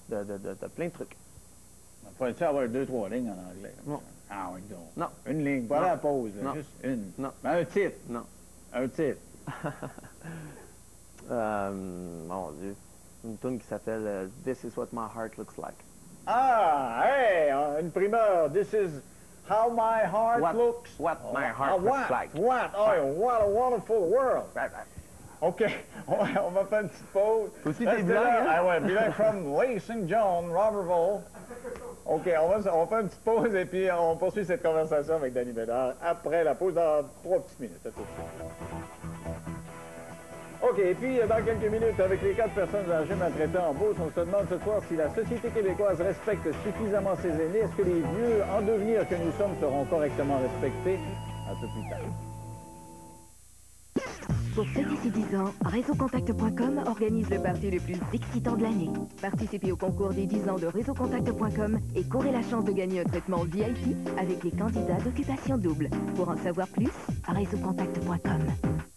[SPEAKER 11] de plein de trucs.
[SPEAKER 12] Faut-tu avoir 2-3 lignes en anglais?
[SPEAKER 11] Non.
[SPEAKER 12] Ah oui, donc.
[SPEAKER 11] Non.
[SPEAKER 12] Une ligne, pas la pause,
[SPEAKER 11] non.
[SPEAKER 12] Juste une.
[SPEAKER 11] Non.
[SPEAKER 12] Ben, un titre?
[SPEAKER 11] Non.
[SPEAKER 12] Un titre?
[SPEAKER 11] Mon Dieu. Une tune qui s'appelle This is what my heart looks like.
[SPEAKER 12] Ah, hey, une primeur. This is how my heart looks.
[SPEAKER 11] What my heart looks like.
[SPEAKER 12] What? Oh, what a wonderful world.
[SPEAKER 11] Right.
[SPEAKER 12] OK, on va faire une petite pause.
[SPEAKER 11] Aussi, t'es bilingue, hein?
[SPEAKER 12] Ah ouais, bilingue from Lake St. John, Roberval. OK, on va faire une petite pause et puis on poursuit cette conversation avec Danny Bédard après la pause dans 3 petites minutes. À tout de suite. OK, et puis dans quelques minutes, avec les 4 personnes âgées maltraitées en Beauce, on se demande ce soir si la société québécoise respecte suffisamment ses aînés. Est-ce que les vieux en devenir que nous sommes seront correctement respectés? À tout plus tard.
[SPEAKER 5] Pour ceux d'ici 10 ans, RéseauContact.com organise le party le plus excitant de l'année. Participez au concours des 10 ans de RéseauContact.com et courez la chance de gagner un traitement VIP avec les candidats d'occupation double. Pour en savoir plus, RéseauContact.com.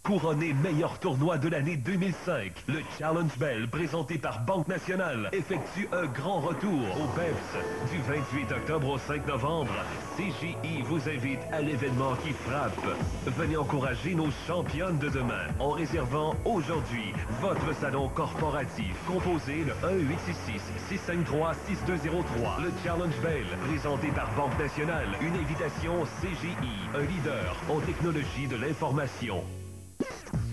[SPEAKER 3] Couronné meilleur tournoi de l'année 2005, le Challenge Bell, présenté par Banque Nationale, effectue un grand retour au BEPS. Du 28 octobre au 5 novembre, CJI vous invite à l'événement qui frappe. Venez encourager nos championnes de demain en réservant aujourd'hui votre salon corporatif. Composez le 1-866-653-6203. Le Challenge Bell, présenté par Banque Nationale, une invitation CJI, un leader en technologie de l'information.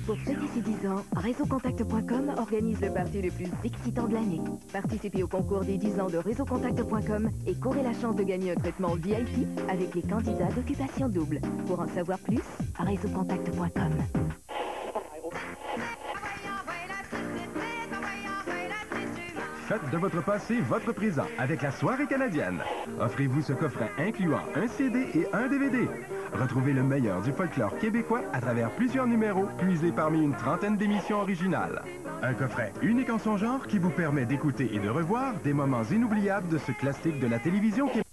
[SPEAKER 5] Pour ceux d'ici 10 ans, RéseauContact.com organise le party le plus excitant de l'année. Participez au concours des 10 ans de RéseauContact.com et courez la chance de gagner un traitement VIP avec les candidats d'occupation double. Pour en savoir plus, RéseauContact.com.
[SPEAKER 7] Faites de votre passé votre présent avec la Soirée canadienne. Offrez-vous ce coffret incluant un CD et un DVD. Retrouvez le meilleur du folklore québécois à travers plusieurs numéros puisés parmi une trentaine d'émissions originales. Un coffret unique en son genre qui vous permet d'écouter et de revoir des moments inoubliables de ce classique de la télévision québécoise.